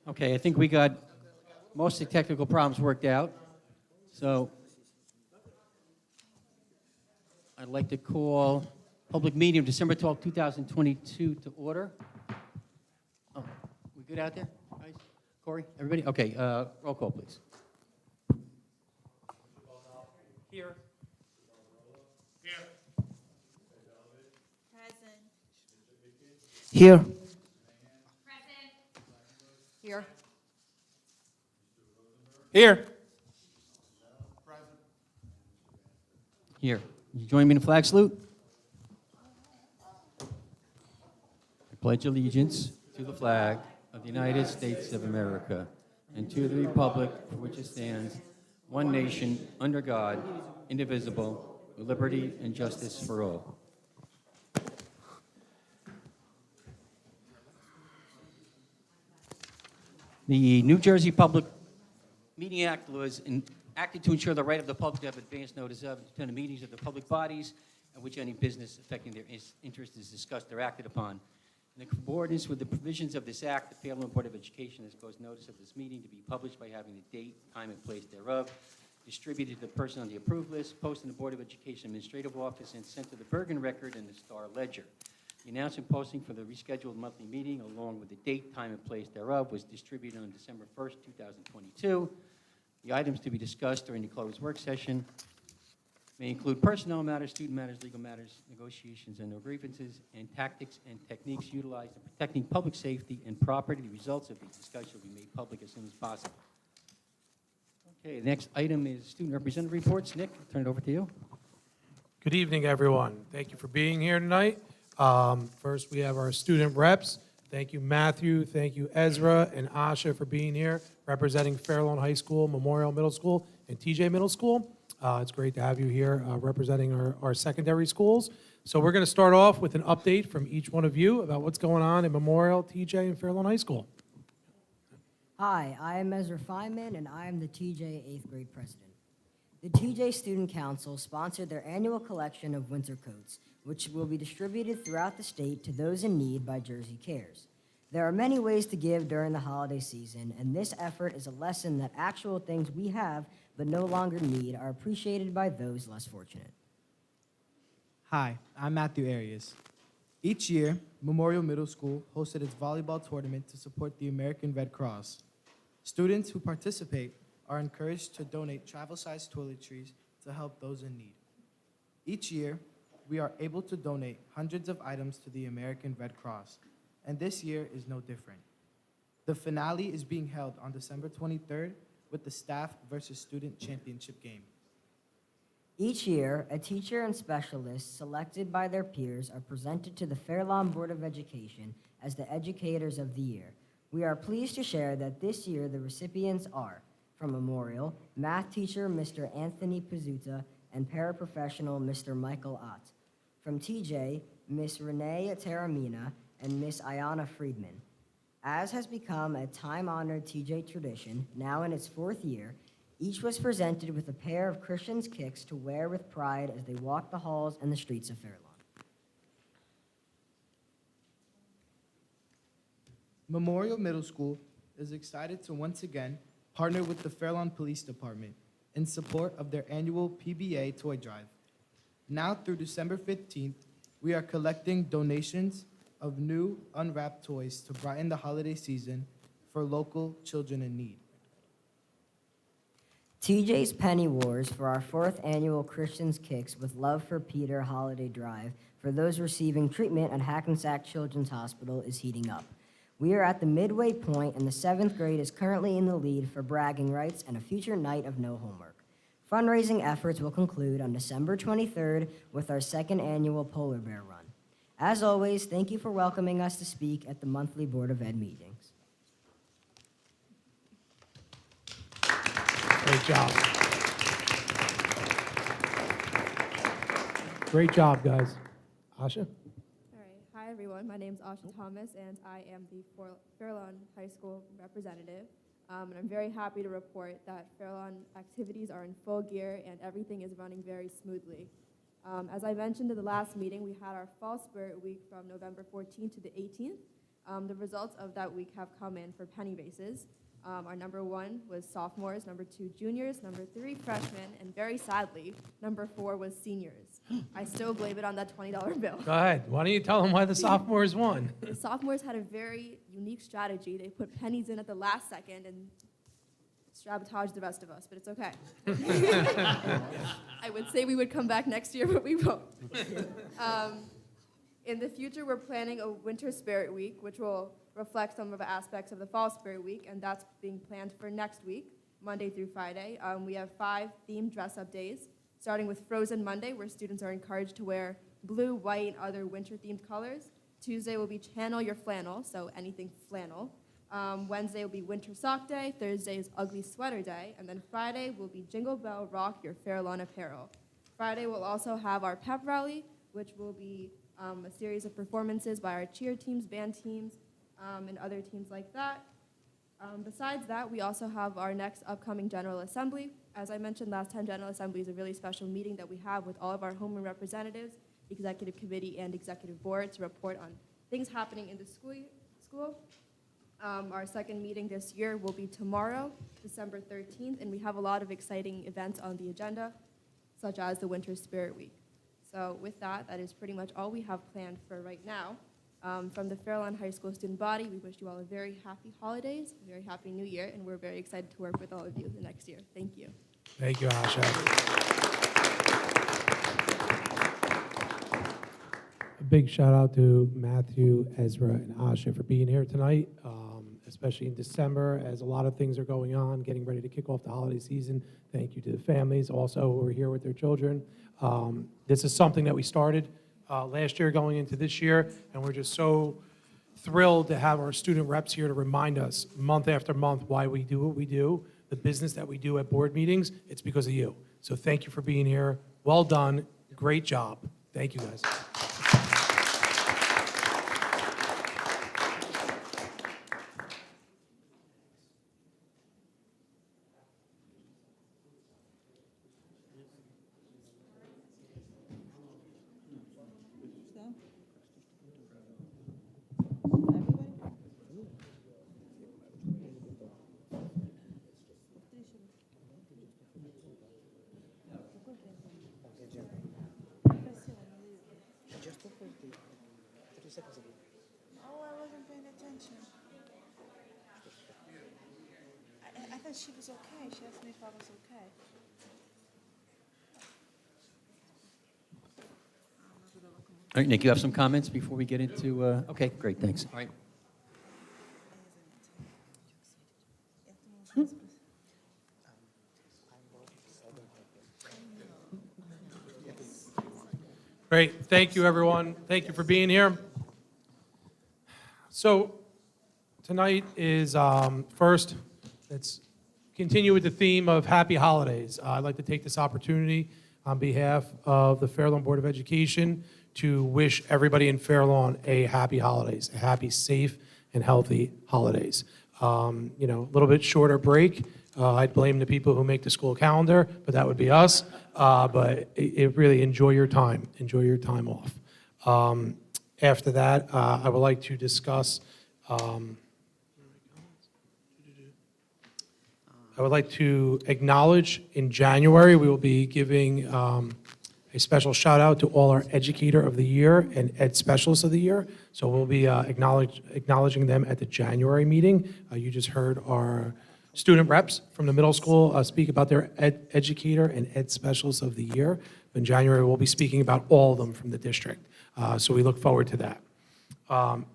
Okay, I think we got most of the technical problems worked out. So I'd like to call public meeting of December 12, 2022 to order. Oh, we good out there, guys? Corey, everybody? Okay, roll call, please. Here. Present. Here. Here. Here. Here. You join me in the flag salute? I pledge allegiance to the flag of the United States of America and to the republic for which it stands, one nation, under God, indivisible, with liberty and justice for all. The New Jersey Public Meeting Act was enacted to ensure the right of the public to have advance notice of and attend the meetings of the public bodies at which any business affecting their interest is discussed or acted upon. In accordance with the provisions of this act, the Fairlawn Board of Education has caused notice of this meeting to be published by having the date, time, and place thereof distributed to the person on the approved list, posted in the Board of Education Administrative Office, and sent to the Bergen Record and the Star Ledger. The announcement posting for the rescheduled monthly meeting, along with the date, time, and place thereof, was distributed on December 1st, 2022. The items to be discussed during the closed work session may include personnel matters, student matters, legal matters, negotiations and no grievances, and tactics and techniques utilized in protecting public safety and property. The results of these discussions will be made public as soon as possible. Okay, the next item is student representative reports. Nick, I'll turn it over to you. Good evening, everyone. Thank you for being here tonight. First, we have our student reps. Thank you, Matthew. Thank you, Ezra and Asha, for being here, representing Fairlawn High School, Memorial Middle School, and TJ Middle School. It's great to have you here representing our secondary schools. So we're going to start off with an update from each one of you about what's going on in Memorial, TJ, and Fairlawn High School. Hi, I am Ezra Feynman, and I am the TJ 8th grade president. The TJ Student Council sponsored their annual collection of winter coats, which will be distributed throughout the state to those in need by Jersey Cares. There are many ways to give during the holiday season, and this effort is a lesson that actual things we have but no longer need are appreciated by those less fortunate. Hi, I'm Matthew Arias. Each year, Memorial Middle School hosted its volleyball tournament to support the American Red Cross. Students who participate are encouraged to donate travel-sized toiletries to help those in need. Each year, we are able to donate hundreds of items to the American Red Cross, and this year is no different. The finale is being held on December 23rd with the staff versus student championship game. Each year, a teacher and specialist selected by their peers are presented to the Fairlawn Board of Education as the Educators of the Year. We are pleased to share that this year the recipients are, from Memorial, math teacher Mr. Anthony Pizzuta and paraprofessional Mr. Michael Ott. From TJ, Miss Renee Taramina and Miss Ayana Friedman. As has become a time-honored TJ tradition, now in its 4th year, each was presented with a pair of Christian's kicks to wear with pride as they walk the halls and the streets of Fairlawn. Memorial Middle School is excited to once again partner with the Fairlawn Police Department in support of their annual PBA toy drive. Now through December 15th, we are collecting donations of new unwrapped toys to brighten the holiday season for local children in need. TJ's Penny Wars for our 4th annual Christian's Kicks with Love for Peter holiday drive for those receiving treatment at Hackensack Children's Hospital is heating up. We are at the midway point, and the 7th grade is currently in the lead for bragging rights and a future night of no homework. Fundraising efforts will conclude on December 23rd with our 2nd annual Polar Bear Run. As always, thank you for welcoming us to speak at the monthly Board of Ed meetings. Great job. Great job, guys. Asha? All right. Hi, everyone. My name is Asha Thomas, and I am the Fairlawn High School representative. And I'm very happy to report that Fairlawn activities are in full gear and everything is running very smoothly. As I mentioned in the last meeting, we had our Fall Spirit Week from November 14th to the 18th. The results of that week have come in for penny races. Our number 1 was sophomores, number 2 juniors, number 3 freshmen, and very sadly, number 4 was seniors. I still blame it on that $20 bill. Go ahead. Why don't you tell them why the sophomores won? The sophomores had a very unique strategy. They put pennies in at the last second and sabotaged the rest of us, but it's okay. I would say we would come back next year, but we won't. In the future, we're planning a Winter Spirit Week, which will reflect some of the aspects of the Fall Spirit Week, and that's being planned for next week, Monday through Friday. We have 5 themed dress-up days, starting with Frozen Monday, where students are encouraged to wear blue, white, and other winter-themed colors. Tuesday will be Channel Your Flannel, so anything flannel. Wednesday will be Winter Sock Day, Thursday is Ugly Sweater Day, and then Friday will be Jingle Bell Rock Your Fair Lawn Apparel. Friday we'll also have our pep rally, which will be a series of performances by our cheer teams, band teams, and other teams like that. Besides that, we also have our next upcoming General Assembly. As I mentioned last time, General Assembly is a really special meeting that we have with all of our homeroom representatives, executive committee, and executive board to report on things happening in the school. Our second meeting this year will be tomorrow, December 13th, and we have a lot of exciting events on the agenda, such as the Winter Spirit Week. So with that, that is pretty much all we have planned for right now. From the Fairlawn High School student body, we wish you all a very happy holidays, a very happy new year, and we're very excited to work with all of you the next year. Thank you. Thank you, Asha. A big shout out to Matthew, Ezra, and Asha for being here tonight, especially in December, as a lot of things are going on, getting ready to kick off the holiday season. Thank you to the families also who are here with their children. This is something that we started last year going into this year, and we're just so thrilled to have our student reps here to remind us month after month why we do what we do, the business that we do at board meetings. It's because of you. So thank you for being here. Well done. Great job. Thank you, guys. Oh, I wasn't paying attention. I thought she was okay. She asked me if I was okay. All right, Nick, you have some comments before we get into, okay, great, thanks. All right. Great. Thank you, everyone. Thank you for being here. So tonight is first, let's continue with the theme of happy holidays. I'd like to take this opportunity on behalf of the Fairlawn Board of Education to wish everybody in Fairlawn a happy holidays, a happy, safe, and healthy holidays. A little bit shorter break. I'd blame the people who make the school calendar, but that would be us. But really enjoy your time. Enjoy your time off. After that, I would like to discuss, I would like to acknowledge in January, we will be giving a special shout out to all our Educator of the Year and Ed Specialists of the Year. So we'll be acknowledging them at the January meeting. You just heard our student reps from the middle school speak about their Educator and Ed Specialists of the Year. In January, we'll be speaking about all of them from the district. So we look forward to that.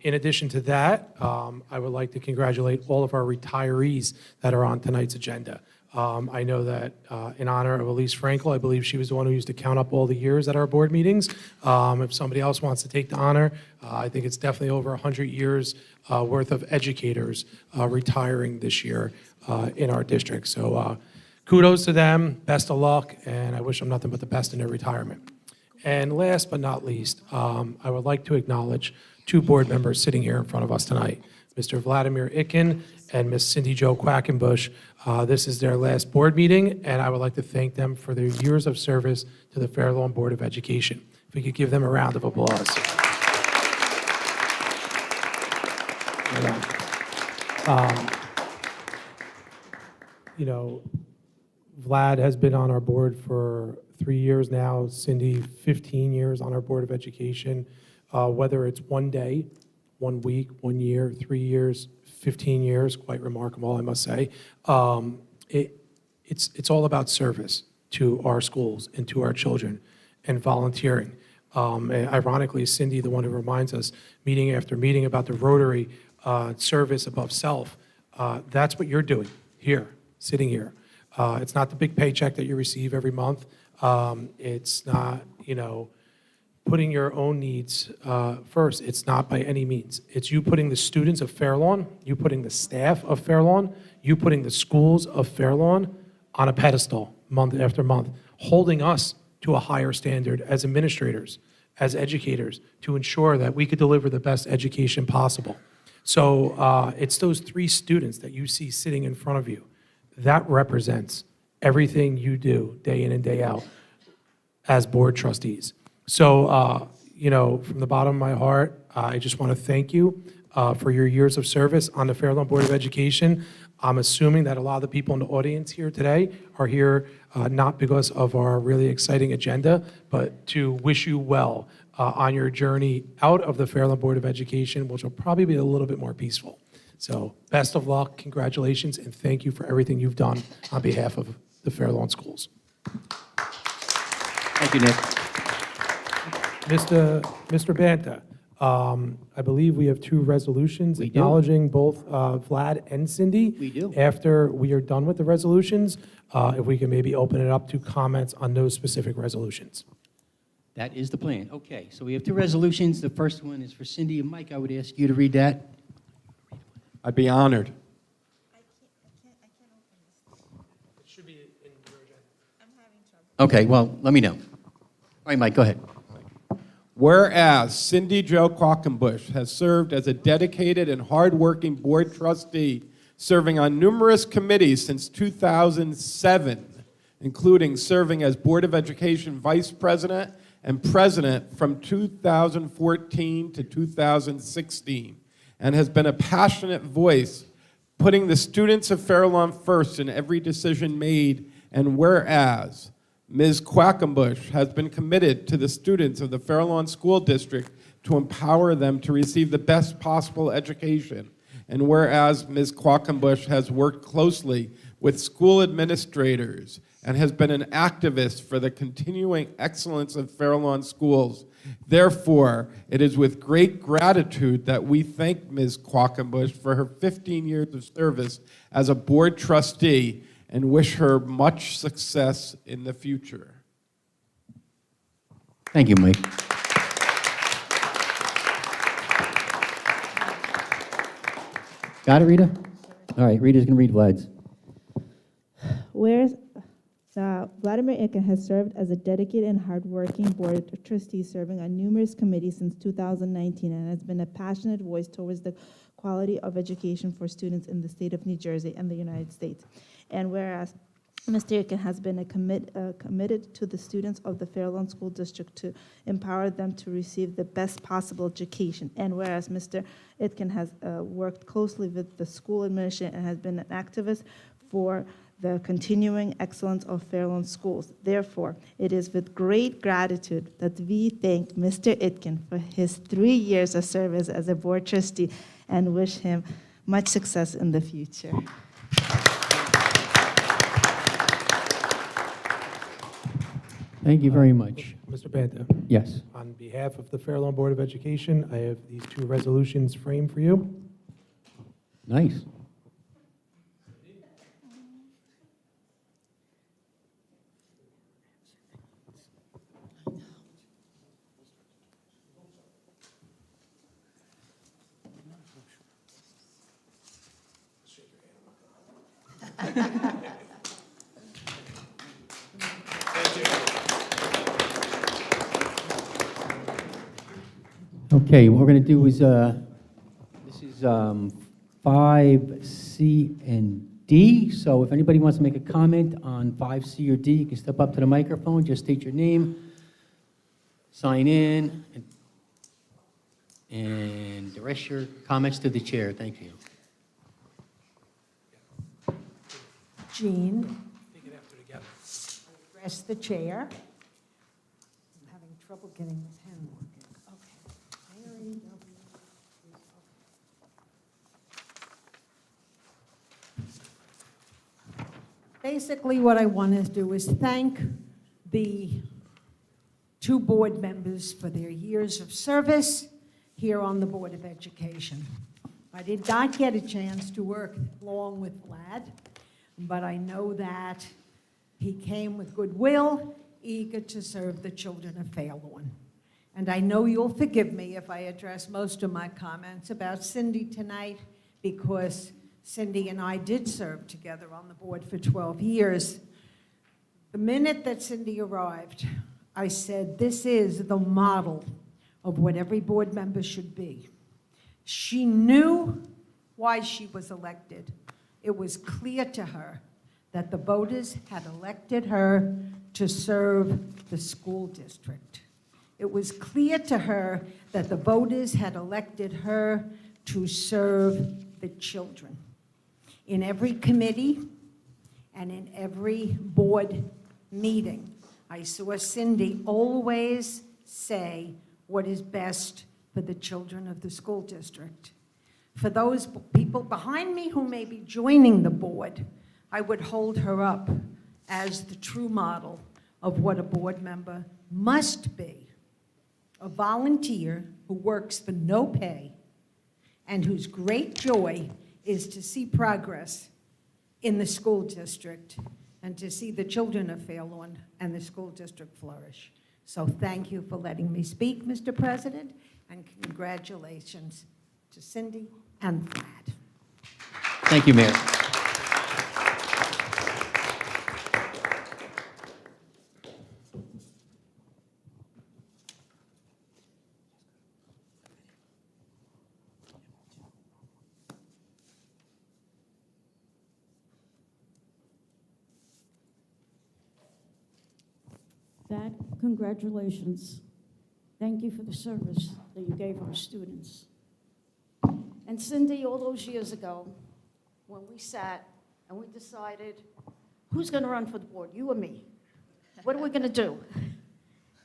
In addition to that, I would like to congratulate all of our retirees that are on tonight's agenda. I know that in honor of Elise Frankel, I believe she was the one who used to count up all the years at our board meetings. If somebody else wants to take the honor, I think it's definitely over 100 years worth of educators retiring this year in our district. So kudos to them, best of luck, and I wish them nothing but the best in their retirement. And last but not least, I would like to acknowledge two board members sitting here in front of us tonight. Mr. Vladimir Ikin and Miss Cindy Jo Quackenbush. This is their last board meeting, and I would like to thank them for their years of service to the Fair Lawn Board of Education. If we could give them a round of applause. You know, Vlad has been on our board for 3 years now, Cindy, 15 years on our Board of Education. Whether it's 1 day, 1 week, 1 year, 3 years, 15 years, quite remarkable, I must say. It's all about service to our schools and to our children and volunteering. And ironically, Cindy, the one who reminds us meeting after meeting about the Rotary service above self, that's what you're doing here, sitting here. It's not the big paycheck that you receive every month. It's not, you know, putting your own needs first. It's not by any means. It's you putting the students of Fair Lawn, you putting the staff of Fair Lawn, you putting the schools of Fair Lawn on a pedestal month after month, holding us to a higher standard as administrators, as educators, to ensure that we could deliver the best education possible. So it's those 3 students that you see sitting in front of you. That represents everything you do day in and day out as board trustees. So, you know, from the bottom of my heart, I just want to thank you for your years of service on the Fair Lawn Board of Education. I'm assuming that a lot of the people in the audience here today are here not because of our really exciting agenda, but to wish you well on your journey out of the Fair Lawn Board of Education, which will probably be a little bit more peaceful. So best of luck, congratulations, and thank you for everything you've done on behalf of the Fair Lawn Schools. Thank you, Nick. Mr. Banta, I believe we have 2 resolutions We do. acknowledging both Vlad and Cindy. We do. After we are done with the resolutions, if we can maybe open it up to comments on those specific resolutions. That is the plan. Okay, so we have 2 resolutions. The first one is for Cindy and Mike. I would ask you to read that. I'd be honored. I can't open this. It should be in your agenda. I'm having trouble. Okay, well, let me know. All right, Mike, go ahead. Whereas Cindy Jo Quackenbush has served as a dedicated and hardworking board trustee, serving on numerous committees since 2007, including serving as Board of Education Vice President and President from 2014 to 2016, and has been a passionate voice, putting the students of Fair Lawn first in every decision made. And whereas Ms. Quackenbush has been committed to the students of the Fair Lawn School District to empower them to receive the best possible education. And whereas Ms. Quackenbush has worked closely with school administrators and has been an activist for the continuing excellence of Fair Lawn schools. Therefore, it is with great gratitude that we thank Ms. Quackenbush for her 15 years of service as a board trustee and wish her much success in the future. Thank you, Mike. Got it, Rita? All right, Rita's going to read Vlad's. Whereas Vladimir Ikin has served as a dedicated and hardworking board trustee, serving on numerous committees since 2019, and has been a passionate voice towards the quality of education for students in the state of New Jersey and the United States. And whereas Mr. Ikin has been committed to the students of the Fair Lawn School District to empower them to receive the best possible education. And whereas Mr. Ikin has worked closely with the school administration and has been an activist for the continuing excellence of Fair Lawn schools. Therefore, it is with great gratitude that we thank Mr. Itkin for his 3 years of service as a board trustee and wish him much success in the future. Thank you very much. Mr. Banta, Yes. on behalf of the Fair Lawn Board of Education, I have these 2 resolutions framed for you. Nice. Okay, what we're going to do is, this is 5C and D. So if anybody wants to make a comment on 5C or D, you can step up to the microphone, just state your name, sign in, and direct your comments to the chair. Thank you. Jean, Take it after together. address the chair. I'm having trouble getting the pen working. Okay. Mary W. Basically, what I want to do is thank the two board members for their years of service here on the Board of Education. I did not get a chance to work long with Vlad, but I know that he came with goodwill, eager to serve the children of Fairlawn. And I know you'll forgive me if I address most of my comments about Cindy tonight, because Cindy and I did serve together on the board for 12 years. The minute that Cindy arrived, I said, this is the model of what every board member should be. She knew why she was elected. It was clear to her that the voters had elected her to serve the school district. It was clear to her that the voters had elected her to serve the children. In every committee and in every board meeting, I saw Cindy always say what is best for the children of the school district. For those people behind me who may be joining the board, I would hold her up as the true model of what a board member must be. A volunteer who works for no pay and whose great joy is to see progress in the school district and to see the children of Fairlawn and the school district flourish. So thank you for letting me speak, Mr. President, and congratulations to Cindy and Vlad. Thank you, Mayor. Dad, congratulations. Thank you for the service that you gave our students. And Cindy, all those years ago, when we sat and we decided, who's going to run for the board, you or me? What are we going to do?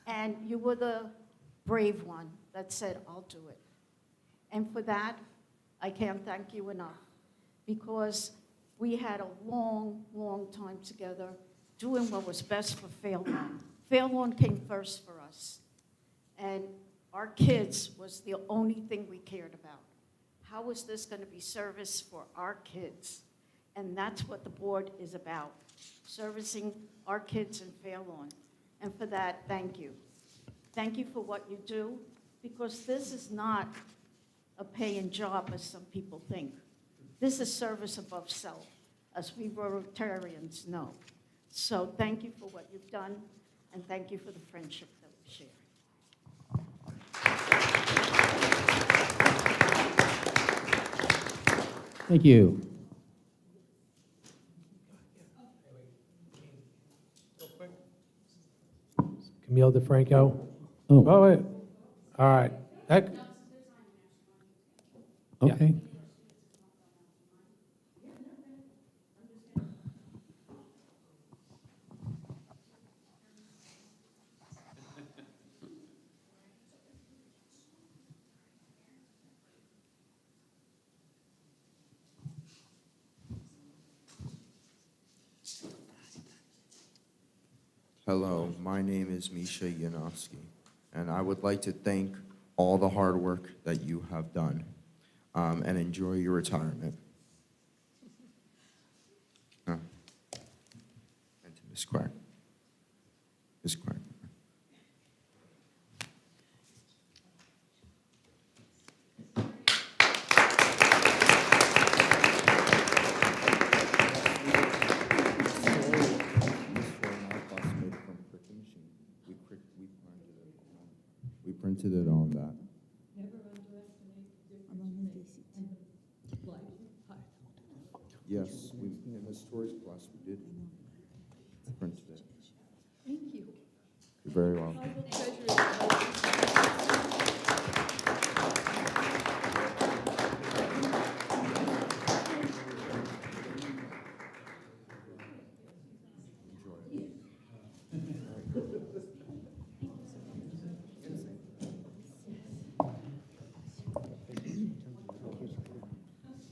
And you were the brave one that said, I'll do it. And for that, I can't thank you enough, because we had a long, long time together doing what was best for Fairlawn. Fairlawn came first for us, and our kids was the only thing we cared about. How was this going to be service for our kids? And that's what the board is about, servicing our kids in Fairlawn. And for that, thank you. Thank you for what you do, because this is not a paying job, as some people think. This is service above self, as we Rotarians know. So thank you for what you've done, and thank you for the friendship that we share. Thank you. Camille DeFranco. Oh, Oh, wait. All right. That, okay. Hello, my name is Misha Yanofsky, and I would like to thank all the hard work that you have done, and enjoy your retirement. And to Ms. Quack. Ms. Quack. We printed it on that. Yes, in the stories class we did. Printed it. Thank you. You're very welcome.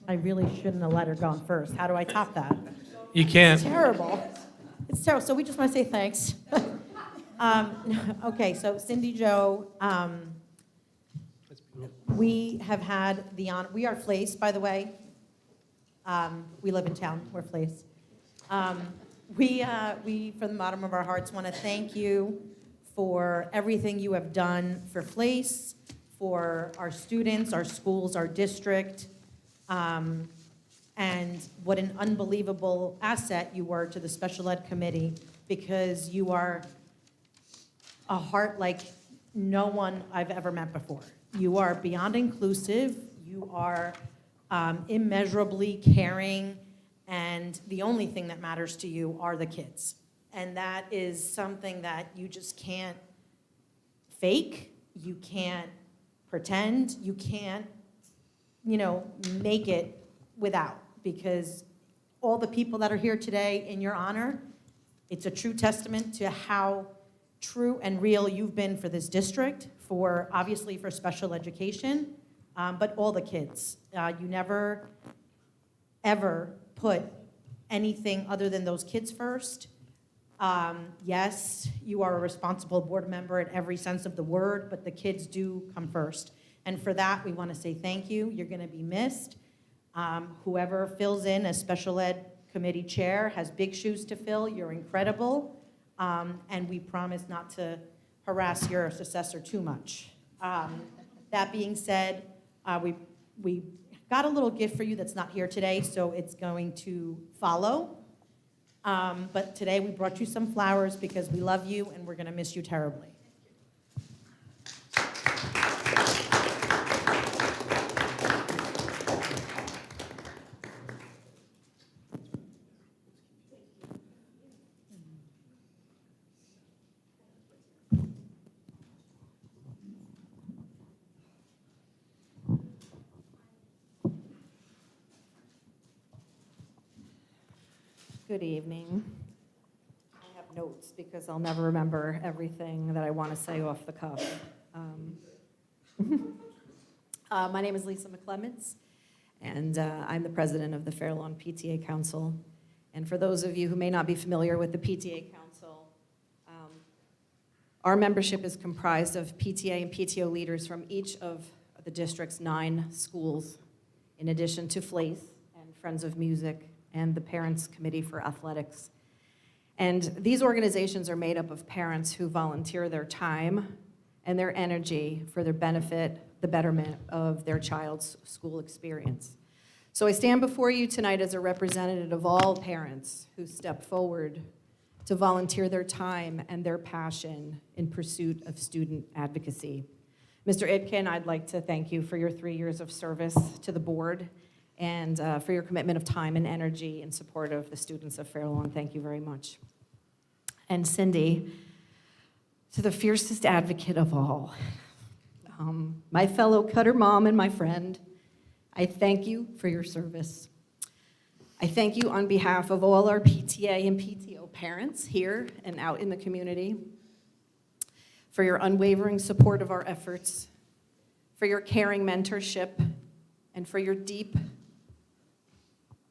I really shouldn't have let her go first. How do I top that? You can't. Terrible. It's terrible. So we just want to say thanks. Okay, so Cindy Jo, we have had the honor, we are Flace, by the way. We live in town, we're Flace. We, from the bottom of our hearts, want to thank you for everything you have done for Flace, for our students, our schools, our district, and what an unbelievable asset you were to the special ed committee, because you are a heart like no one I've ever met before. You are beyond inclusive, you are immeasurably caring, and the only thing that matters to you are the kids. And that is something that you just can't fake, you can't pretend, you can't, make it without, because all the people that are here today in your honor, it's a true testament to how true and real you've been for this district, obviously for special education, but all the kids. You never, ever put anything other than those kids first. Yes, you are a responsible board member in every sense of the word, but the kids do come first. And for that, we want to say thank you. You're going to be missed. Whoever fills in as special ed committee chair has big shoes to fill. You're incredible. And we promise not to harass your successor too much. That being said, we got a little gift for you that's not here today, so it's going to follow. But today we brought you some flowers because we love you and we're going to miss you terribly. Good evening. I have notes because I'll never remember everything that I want to say off the cuff. My name is Lisa McClements, and I'm the president of the Fair Lawn PTA Council. And for those of you who may not be familiar with the PTA Council, our membership is comprised of PTA and PTO leaders from each of the district's 9 schools, in addition to FLACE and Friends of Music and the Parents Committee for Athletics. And these organizations are made up of parents who volunteer their time and their energy for their benefit, the betterment of their child's school experience. So I stand before you tonight as a representative of all parents who step forward to volunteer their time and their passion in pursuit of student advocacy. Mr. Itkin, I'd like to thank you for your 3 years of service to the board and for your commitment of time and energy in support of the students of Fair Lawn. Thank you very much. And Cindy, to the fiercest advocate of all, my fellow Cutter mom and my friend, I thank you for your service. I thank you on behalf of all our PTA and PTO parents here and out in the community for your unwavering support of our efforts, for your caring mentorship, and for your deep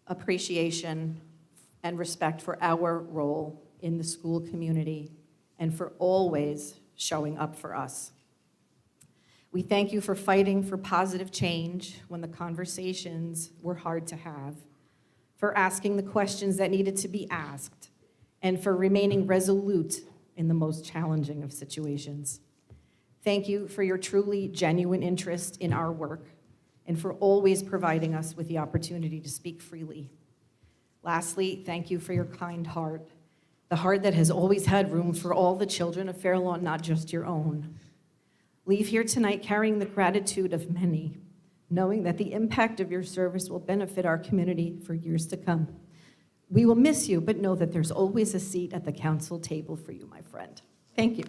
appreciation and respect for our role in the school community and for always showing up for us. We thank you for fighting for positive change when the conversations were hard to have, for asking the questions that needed to be asked, and for remaining resolute in the most challenging of situations. Thank you for your truly genuine interest in our work and for always providing us with the opportunity to speak freely. Lastly, thank you for your kind heart, the heart that has always had room for all the children of Fair Lawn, not just your own. Leave here tonight carrying the gratitude of many knowing that the impact of your service will benefit our community for years to come. We will miss you, but know that there's always a seat at the council table for you, my friend. Thank you.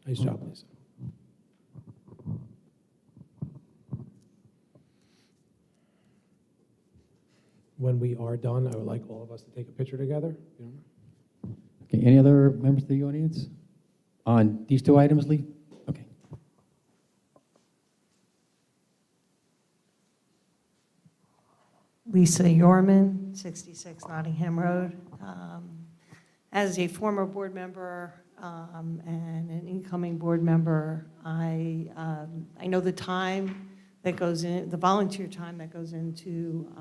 Nice job, Lisa. When we are done, I would like all of us to take a picture together. You know? Okay, any other members of the audience? On these two items, Lee? Okay. Lisa Yorman, 66 Nottingham Road. As a former board member and an incoming board member, I know the time that goes in, the volunteer time that goes into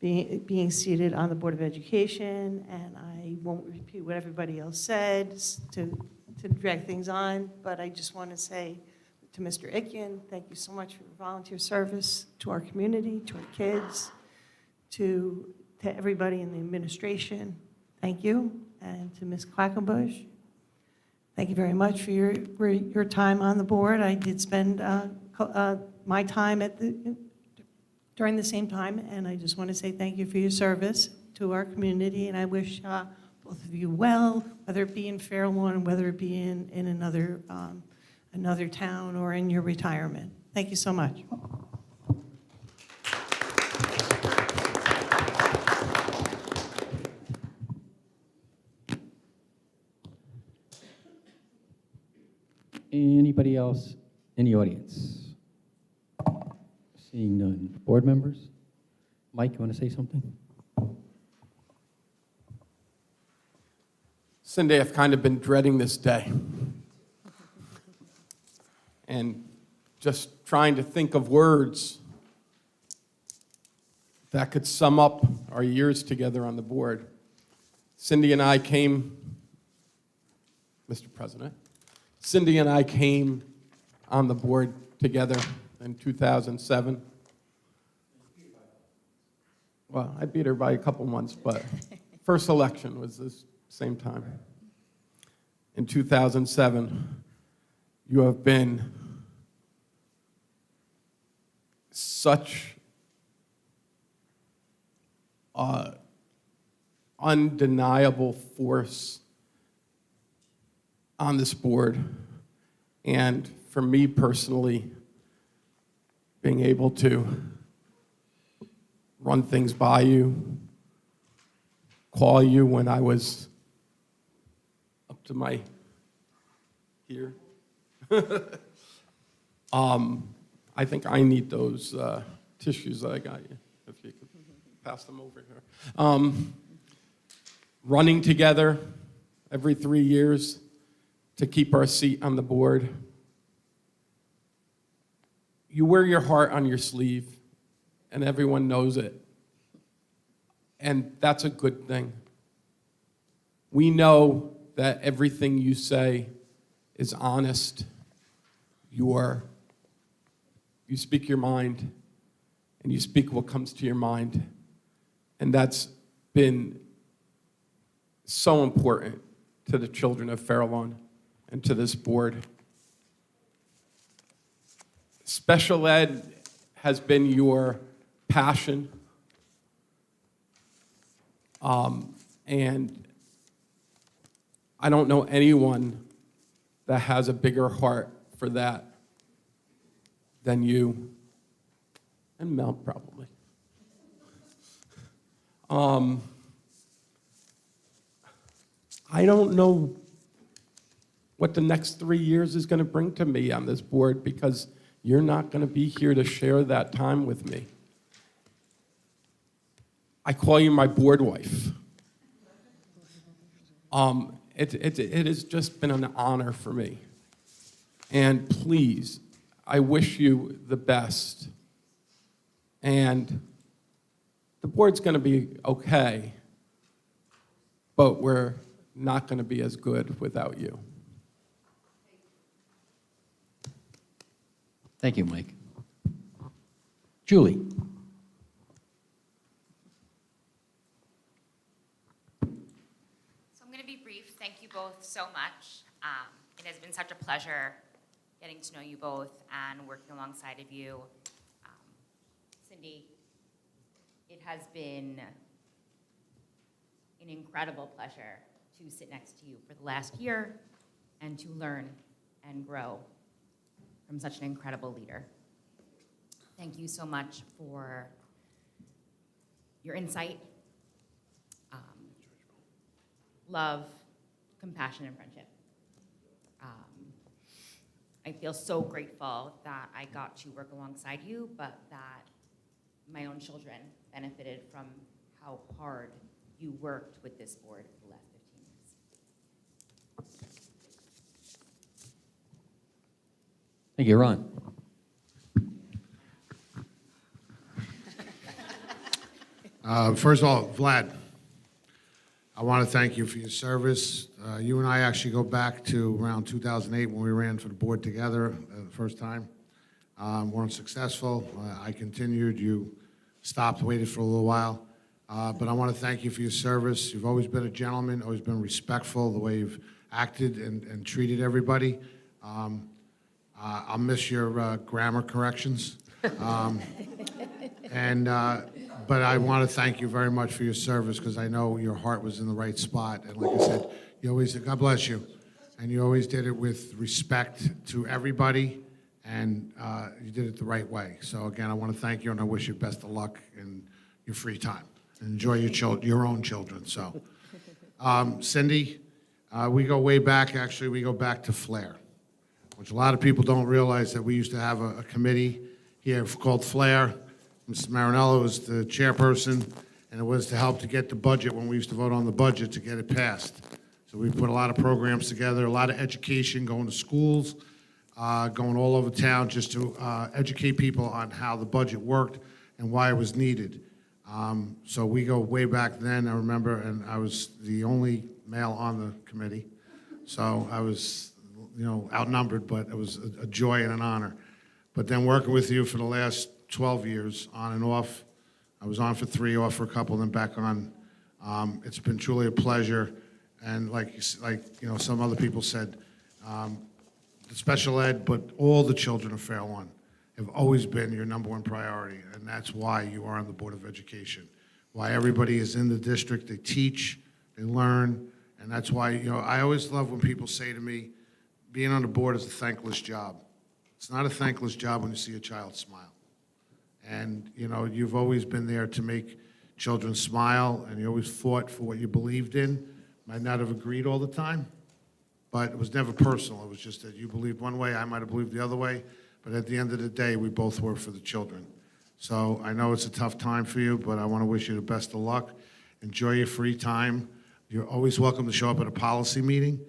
being seated on the Board of Education, and I won't repeat what everybody else said to drag things on, but I just want to say to Mr. Ikian, thank you so much for your volunteer service to our community, to our kids, to everybody in the administration. Thank you. And to Ms. Quackenbush, thank you very much for your time on the board. I did spend my time during the same time, and I just want to say thank you for your service to our community, and I wish both of you well, whether it be in Fairlawn, whether it be in another town or in your retirement. Thank you so much. Anybody else in the audience? Seeing none. Board members? Mike, you want to say something? Cindy, I've kind of been dreading this day. And just trying to think of words that could sum up our years together on the board. Cindy and I came, Mr. President, Cindy and I came on the board together in 2007. Well, I beat her by a couple months, but first election was this same time. In 2007, you have been such an undeniable force on this board, and for me personally, being able to run things by you, call you when I was up to my here. I think I need those tissues that I got you, if you could pass them over here. Running together every 3 years to keep our seat on the board. You wear your heart on your sleeve, and everyone knows it. And that's a good thing. We know that everything you say is honest. You speak your mind, and you speak what comes to your mind. And that's been so important to the children of Fairlawn and to this board. Special ed has been your passion, and I don't know anyone that has a bigger heart for that than you, and Mel probably. I don't know what the next 3 years is going to bring to me on this board, because you're not going to be here to share that time with me. I call you my board wife. It has just been an honor for me. And please, I wish you the best. And the board's going to be okay, but we're not going to be as good without you. Thank you, Mike. Julie? be brief. Thank you both so much. It has been such a pleasure getting to know you both and working alongside of you. Cindy, it has been an incredible pleasure to sit next to you for the last year and to learn and grow from such an incredible leader. Thank you so much for your insight, love, compassion, and friendship. I feel so grateful that I got to work alongside you, but that my own children benefited from how hard you worked with this board for the last 15 years. Thank you, Ron. First of all, Vlad, I want to thank you for your service. You and I actually go back to around 2008 when we ran for the board together the first time. Weren't successful. I continued. You stopped, waited for a little while. But I want to thank you for your service. You've always been a gentleman, always been respectful, the way you've acted and treated everybody. I'll miss your grammar corrections. But I want to thank you very much for your service because I know your heart was in the right spot. And like I said, you always, God bless you. And you always did it with respect to everybody, and you did it the right way. So again, I want to thank you, and I wish you best of luck in your free time. Enjoy your own children. So, Cindy, we go way back. Actually, we go back to Flair, which a lot of people don't realize that we used to have a committee here called Flair. Mr. Marinello was the chairperson, and it was to help to get the budget when we used to vote on the budget to get it passed. So we put a lot of programs together, a lot of education, going to schools, going all over town just to educate people on how the budget worked and why it was needed. So we go way back then, I remember, and I was the only male on the committee. So I was, outnumbered, but it was a joy and an honor. But then working with you for the last 12 years, on and off, I was on for 3, off for a couple, then back on. It's been truly a pleasure. And like some other people said, the special ed, but all the children of Fair Lawn have always been your #1 priority, and that's why you are on the Board of Education. Why everybody is in the district, they teach, they learn, and that's why, I always love when people say to me, being on the board is a thankless job. It's not a thankless job when you see a child smile. And, you've always been there to make children smile, and you always fought for what you believed in. Might not have agreed all the time, but it was never personal. It was just that you believed one way, I might have believed the other way, but at the end of the day, we both work for the children. So I know it's a tough time for you, but I want to wish you the best of luck. Enjoy your free time. You're always welcome to show up at a policy meeting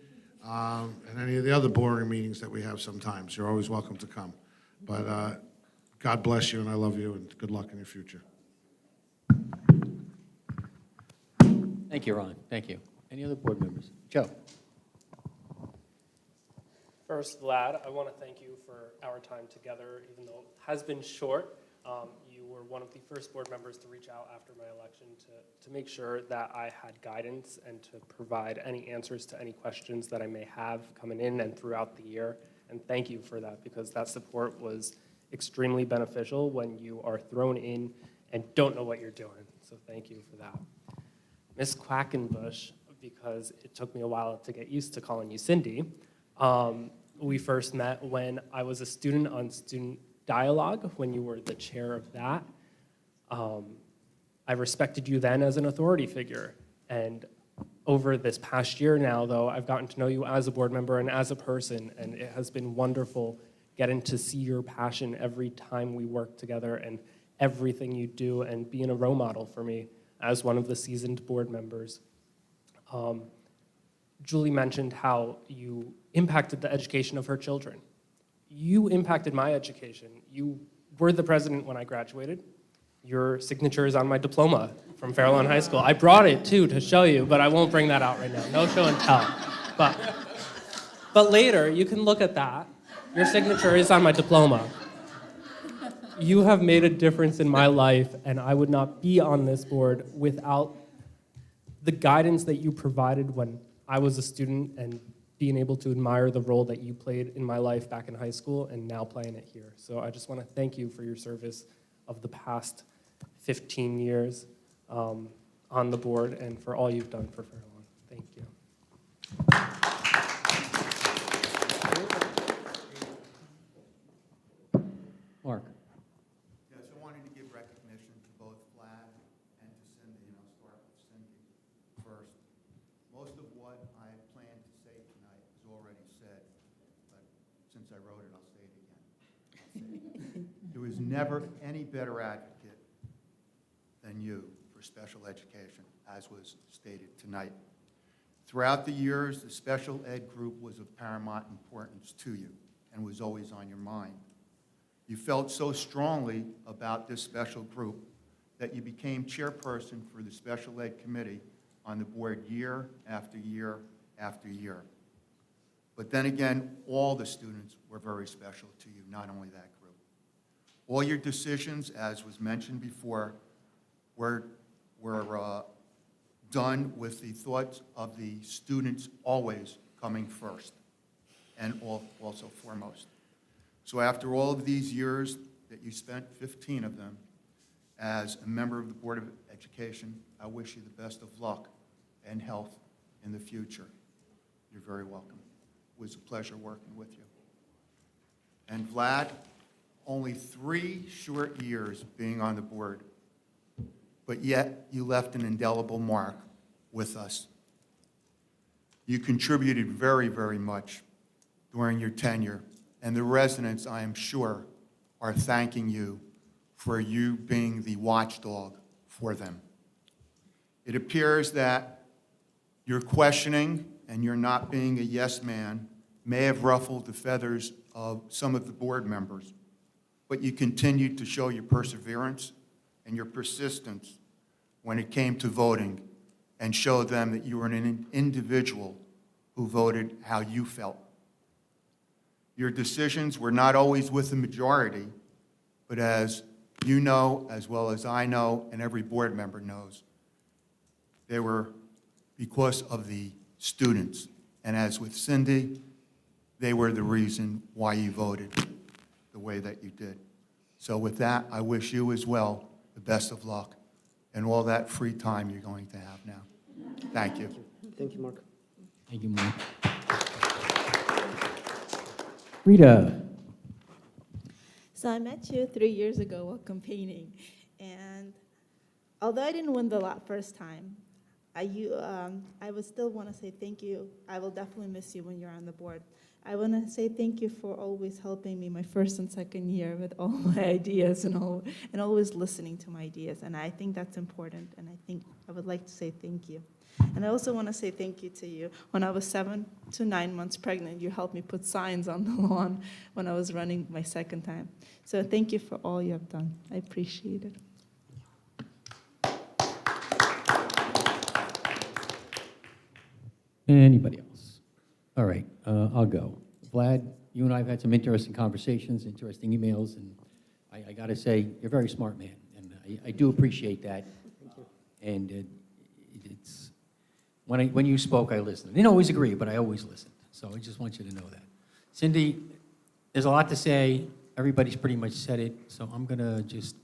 and any of the other boring meetings that we have sometimes. You're always welcome to come. But God bless you, and I love you, and good luck in your future. Thank you, Ron. Thank you. Any other board members? Joe? First, Vlad, I want to thank you for our time together, even though it has been short. You were one of the first board members to reach out after my election to make sure that I had guidance and to provide any answers to any questions that I may have coming in and throughout the year. And thank you for that, because that support was extremely beneficial when you are thrown in and don't know what you're doing. So thank you for that. Ms. Quackenbush, because it took me a while to get used to calling you Cindy, we first met when I was a student on Student Dialogue, when you were the chair of that. I respected you then as an authority figure. And over this past year now, though, I've gotten to know you as a board member and as a person, and it has been wonderful getting to see your passion every time we work together and everything you do, and being a role model for me as one of the seasoned board members. Julie mentioned how you impacted the education of her children. You impacted my education. You were the president when I graduated. Your signature is on my diploma from Fair Lawn High School. I brought it, too, to show you, but I won't bring that out right now. No show and tell. But later, you can look at that. Your signature is on my diploma. You have made a difference in my life, and I would not be on this board without the guidance that you provided when I was a student and being able to admire the role that you played in my life back in high school and now playing it here. So I just want to thank you for your service of the past 15 years on the board and for all you've done for Fairlawn. Thank you. Mark? Yes, I wanted to give recognition to both Vlad and to Cindy, and I'll start with Cindy first. Most of what I planned to say tonight was already said, but since I wrote it, I'll say it again. There was never any better advocate than you for special education, as was stated tonight. Throughout the years, the special ed group was of paramount importance to you and was always on your mind. You felt so strongly about this special group that you became chairperson for the special ed committee on the board year after year after year. But then again, all the students were very special to you, not only that group. All your decisions, as was mentioned before, were done with the thoughts of the students always coming first and also foremost. So after all of these years that you spent, 15 of them, as a member of the Board of Education, I wish you the best of luck and health in the future. You're very welcome. It was a pleasure working with you. And Vlad, only 3 short years being on the board, but yet you left an indelible mark with us. You contributed very, very much during your tenure, and the residents, I am sure, are thanking you for you being the watchdog for them. It appears that your questioning and your not being a yes man may have ruffled the feathers of some of the board members, but you continued to show your perseverance and your persistence when it came to voting and showed them that you were an individual who voted how you felt. Your decisions were not always with the majority, but as you know, as well as I know, and every board member knows, they were because of the students. And as with Cindy, they were the reason why you voted the way that you did. So with that, I wish you as well the best of luck and all that free time you're going to have now. Thank you. Thank you, Mark. Thank you, Mark. Rita? So I met you 3 years ago while campaigning, and although I didn't win the lot first time, I would still want to say thank you. I will definitely miss you when you're on the board. I want to say thank you for always helping me my first and second year with all my ideas and always listening to my ideas, and I think that's important, and I would like to say thank you. And I also want to say thank you to you. When I was 7 to 9 months pregnant, you helped me put signs on the lawn when I was running my second time. So thank you for all you have done. I appreciate it. Anybody else? All right, I'll go. Vlad, you and I have had some interesting conversations, interesting emails, and I got to say, you're a very smart man, and I do appreciate that. Thank you. And it's, when you spoke, I listened. I didn't always agree, but I always listened. So I just want you to know that. Cindy, there's a lot to say. Everybody's pretty much said it, so I'm going to just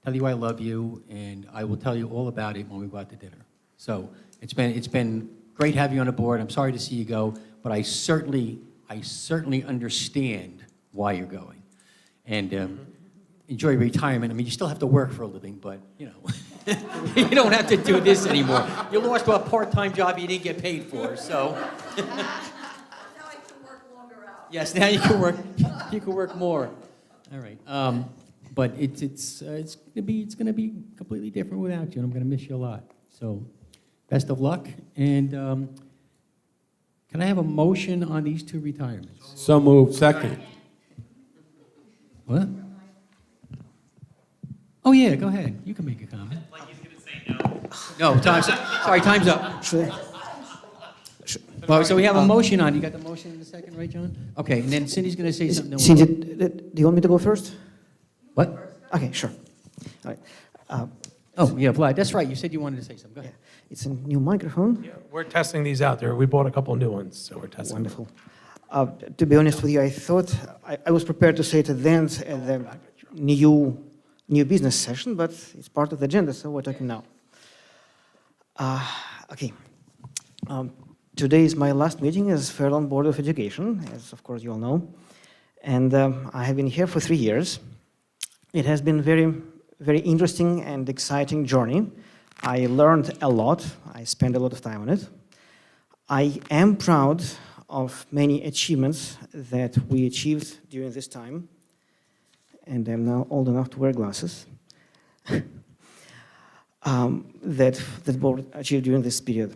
tell you I love you, and I will tell you all about it when we go out to dinner. So it's been great having you on the board. I'm sorry to see you go, but I certainly understand why you're going. And enjoy retirement. I mean, you still have to work for a living, but, you know, you don't have to do this anymore. You lost a part-time job you didn't get paid for, so. Now I can work longer hours. Yes, now you can work more. All right. But it's gonna be completely different without you, and I'm gonna miss you a lot. So, best of luck. And can I have a motion on these 2 retirements? So moved. Second. What? Oh yeah, go ahead. You can make a comment. Like he's gonna say no. No, time's up. Sorry, time's up. Sure. Well, so we have a motion on. You got the motion in a second, right, John? Okay, and then Cindy's going to say something. Cindy, do you want me to go first? What? Okay, sure. All right. Oh, yeah, Vlad, that's right. You said you wanted to say something. Go ahead. It's a new microphone. Yeah, we're testing these out there. We bought a couple new ones, so we're testing them. Wonderful. To be honest with you, I thought I was prepared to say it at the end at the new business session, but it's part of the agenda, so we're talking now. Okay. Today is my last meeting as Fairlawn Board of Education, as of course you all know, and I have been here for 3 years. It has been very interesting and exciting journey. I learned a lot. I spent a lot of time on it. I am proud of many achievements that we achieved during this time, and I'm now old enough to wear glasses, that the board achieved during this period.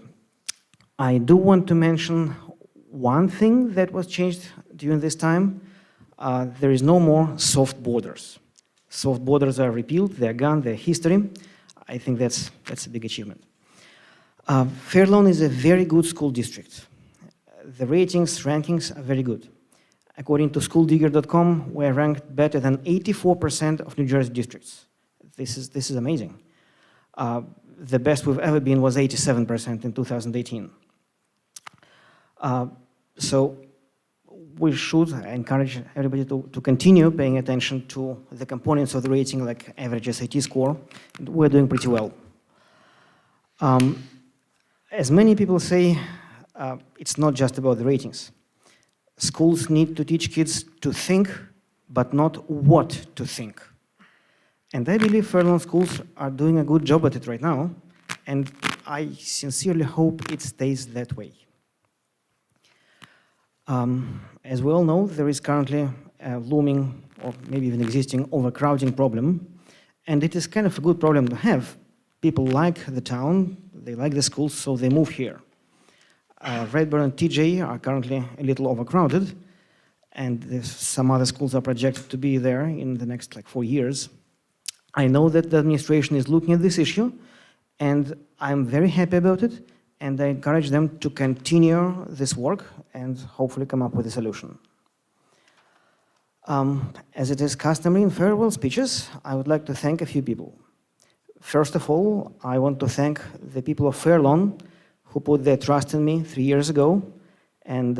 I do want to mention one thing that was changed during this time. There is no more soft borders. Soft borders are repealed, they're gone, they're history. I think that's a big achievement. Fairlawn is a very good school district. The rankings are very good. According to schooldigger.com, we're ranked better than 84% of New Jersey districts. This is amazing. The best we've ever been was 87% in 2018. So we should encourage everybody to continue paying attention to the components of the rating, like average SAT score. We're doing pretty well. As many people say, it's not just about the ratings. Schools need to teach kids to think, but not what to think. And I believe Fairlawn schools are doing a good job at it right now, and I sincerely hope it stays that way. As we all know, there is currently a looming, or maybe even existing, overcrowding problem, and it is kind of a good problem to have. People like the town, they like the schools, so they move here. Redburn and TJ are currently a little overcrowded, and some other schools are projected to be there in the next 4 years. I know that the administration is looking at this issue, and I'm very happy about it, and I encourage them to continue this work and hopefully come up with a solution. As it is customary in farewell speeches, I would like to thank a few people. First of all, I want to thank the people of Fairlawn who put their trust in me 3 years ago, and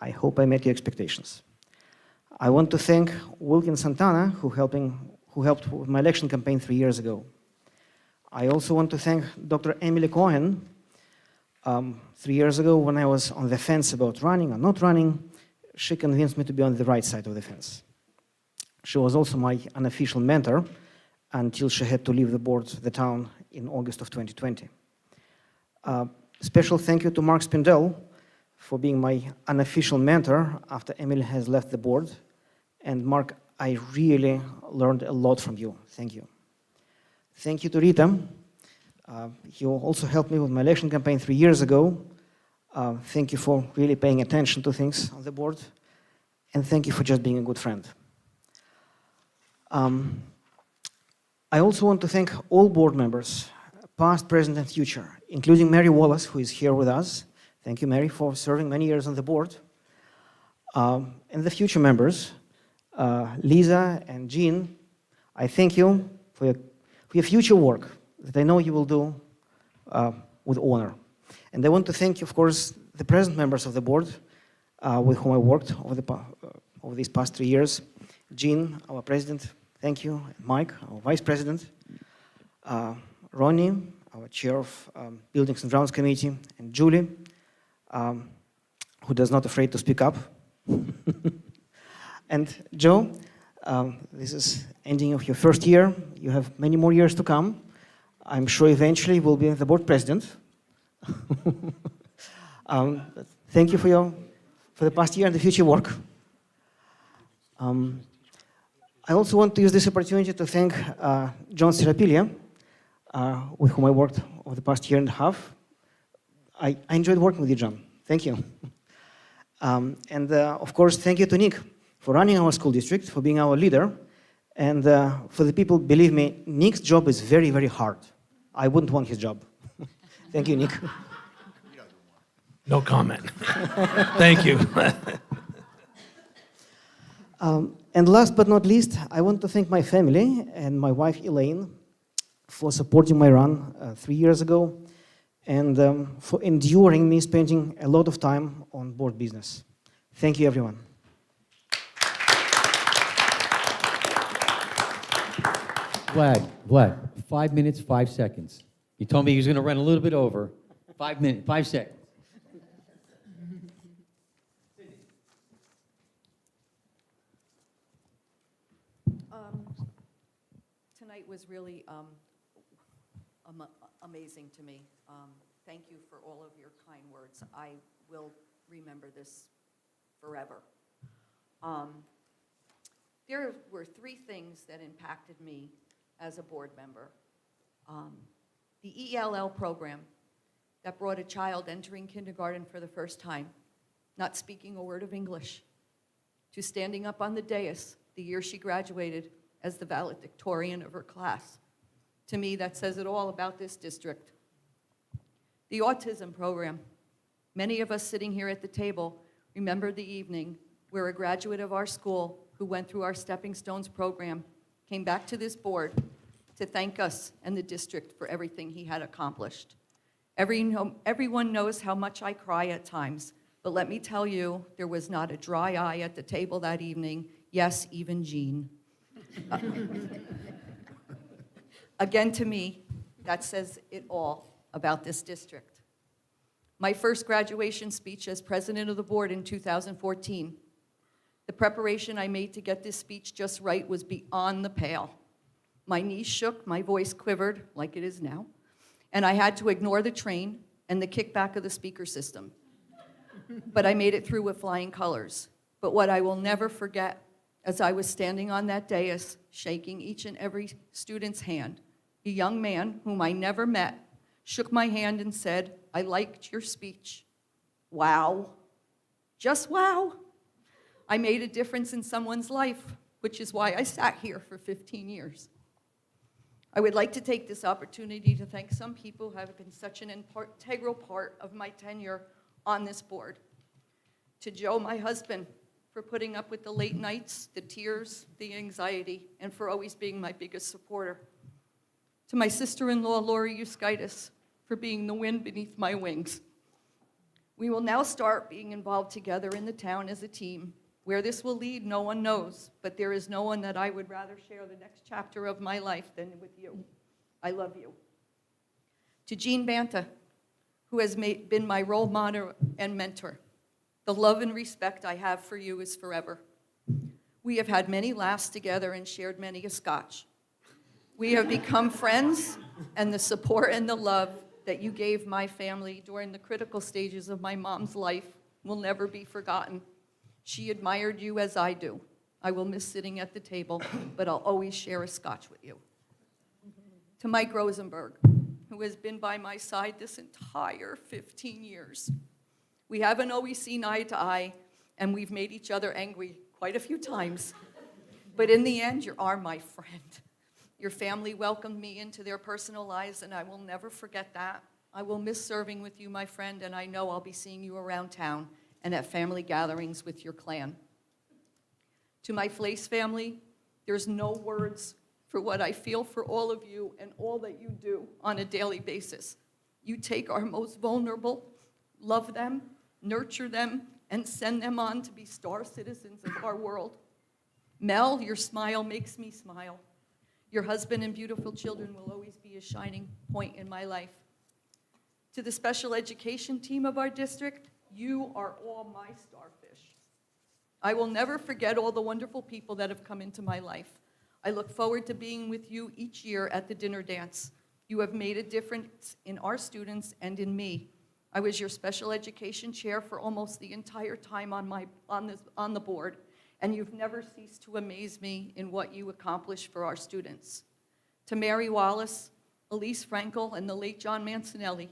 I hope I met your expectations. I want to thank Wilkin Santana, who helped with my election campaign 3 years ago. I also want to thank Dr. Emily Cohen. 3 years ago, when I was on the fence about running or not running, she convinced me to be on the right side of the fence. She was also my unofficial mentor until she had to leave the town in August of 2020. Special thank you to Mark Spindell for being my unofficial mentor after Emily has left the board. And Mark, I really learned a lot from you. Thank you. Thank you to Rita. You also helped me with my election campaign 3 years ago. Thank you for really paying attention to things on the board. And thank you for just being a good friend. I also want to thank all board members, past, present, and future, including Mary Wallace, who is here with us. Thank you, Mary, for serving many years on the board. And the future members, Lisa and Jean, I thank you for your future work that I know you will do with honor. And I want to thank, of course, the present members of the board with whom I worked over these past 3 years. Jean, our president, thank you. Mike, our vice president. Ronnie, our chair of Buildings and Grounds Committee. And Julie, who does not afraid to speak up. And Joe, this is ending of your first year. You have many more years to come. I'm sure eventually you will be the board president. Thank you for the past year and the future work. I also want to use this opportunity to thank John Sirapilia, with whom I worked over the past year and a half. I enjoyed working with you, John. Thank you. And of course, thank you to Nick for running our school district, for being our leader. And for the people, believe me, Nick's job is very, very hard. I wouldn't want his job. Thank you, Nick. No comment. Thank you. And last but not least, I want to thank my family and my wife, Elaine. for supporting my run 3 years ago, and for enduring me spending a lot of time on board business. Thank you, everyone. Vlad, 5 minutes, 5 seconds. He told me he was going to run a little bit over. 5 minutes, 5 seconds. Tonight was really amazing to me. Thank you for all of your kind words. I will remember this forever. There were 3 things that impacted me as a board member. The ELL program that brought a child entering kindergarten for the first time, not speaking a word of English, to standing up on the dais the year she graduated as the valedictorian of her class. To me, that says it all about this district. The autism program. Many of us sitting here at the table remember the evening where a graduate of our school who went through our Stepping Stones program came back to this board to thank us and the district for everything he had accomplished. Everyone knows how much I cry at times, but let me tell you, there was not a dry eye at the table that evening. Yes, even Jean. Again, to me, that says it all about this district. My first graduation speech as president of the board in 2014. The preparation I made to get this speech just right was beyond the pale. My knees shook, my voice quivered, like it is now, and I had to ignore the train and the kickback of the speaker system. But I made it through with flying colors. But what I will never forget, as I was standing on that dais, shaking each and every student's hand, a young man whom I never met shook my hand and said, "I liked your speech." Wow. Just wow. I made a difference in someone's life, which is why I sat here for 15 years. I would like to take this opportunity to thank some people who have been such an integral part of my tenure on this board. To Joe, my husband, for putting up with the late nights, the tears, the anxiety, and for always being my biggest supporter. To my sister-in-law, Lori Euskaitis, for being the wind beneath my wings. We will now start being involved together in the town as a team. Where this will lead, no one knows, but there is no one that I would rather share the next chapter of my life than with you. I love you. To Jean Banta, who has been my role model and mentor. The love and respect I have for you is forever. We have had many laughs together and shared many a scotch. We have become friends, and the support and the love that you gave my family during the critical stages of my mom's life will never be forgotten. She admired you as I do. I will miss sitting at the table, but I'll always share a scotch with you. To Mike Rosenberg, who has been by my side this entire 15 years. We haven't always seen eye to eye, and we've made each other angry quite a few times. But in the end, you are my friend. Your family welcomed me into their personal lives, and I will never forget that. I will miss serving with you, my friend, and I know I'll be seeing you around town and at family gatherings with your clan. To my Flace family, there's no words for what I feel for all of you and all that you do on a daily basis. You take our most vulnerable, love them, nurture them, and send them on to be star citizens of our world. Mel, your smile makes me smile. Your husband and beautiful children will always be a shining point in my life. To the special education team of our district, you are all my starfish. I will never forget all the wonderful people that have come into my life. I look forward to being with you each year at the dinner dance. You have made a difference in our students and in me. I was your special education chair for almost the entire time on the board, and you've never ceased to amaze me in what you accomplish for our students. To Mary Wallace, Elise Frankel, and the late John Mancinelli,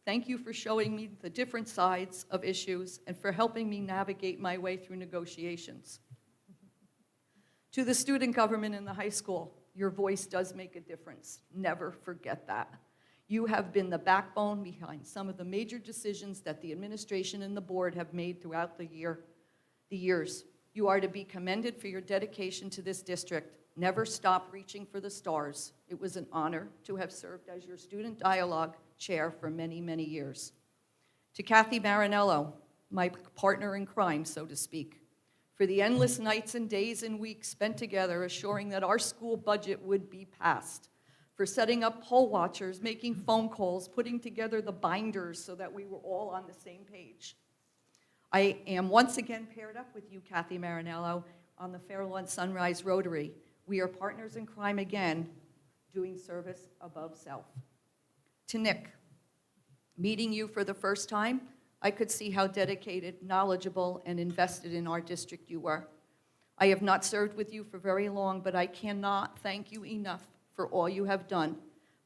thank you for showing me the different sides of issues and for helping me navigate my way through negotiations. To the student government in the high school, your voice does make a difference. Never forget that. You have been the backbone behind some of the major decisions that the administration and the board have made throughout the years. You are to be commended for your dedication to this district. never stop reaching for the stars. It was an honor to have served as your student dialogue chair for many, many years. To Kathy Marinello, my partner in crime, so to speak, for the endless nights and days and weeks spent together assuring that our school budget would be passed, for setting up poll watchers, making phone calls, putting together the binders so that we were all on the same page. I am once again paired up with you, Kathy Marinello, on the Fair Lawn Sunrise Rotary. We are partners in crime again, doing service above self. To Nick, meeting you for the first time, I could see how dedicated, knowledgeable, and invested in our district you were. I have not served with you for very long, but I cannot thank you enough for all you have done.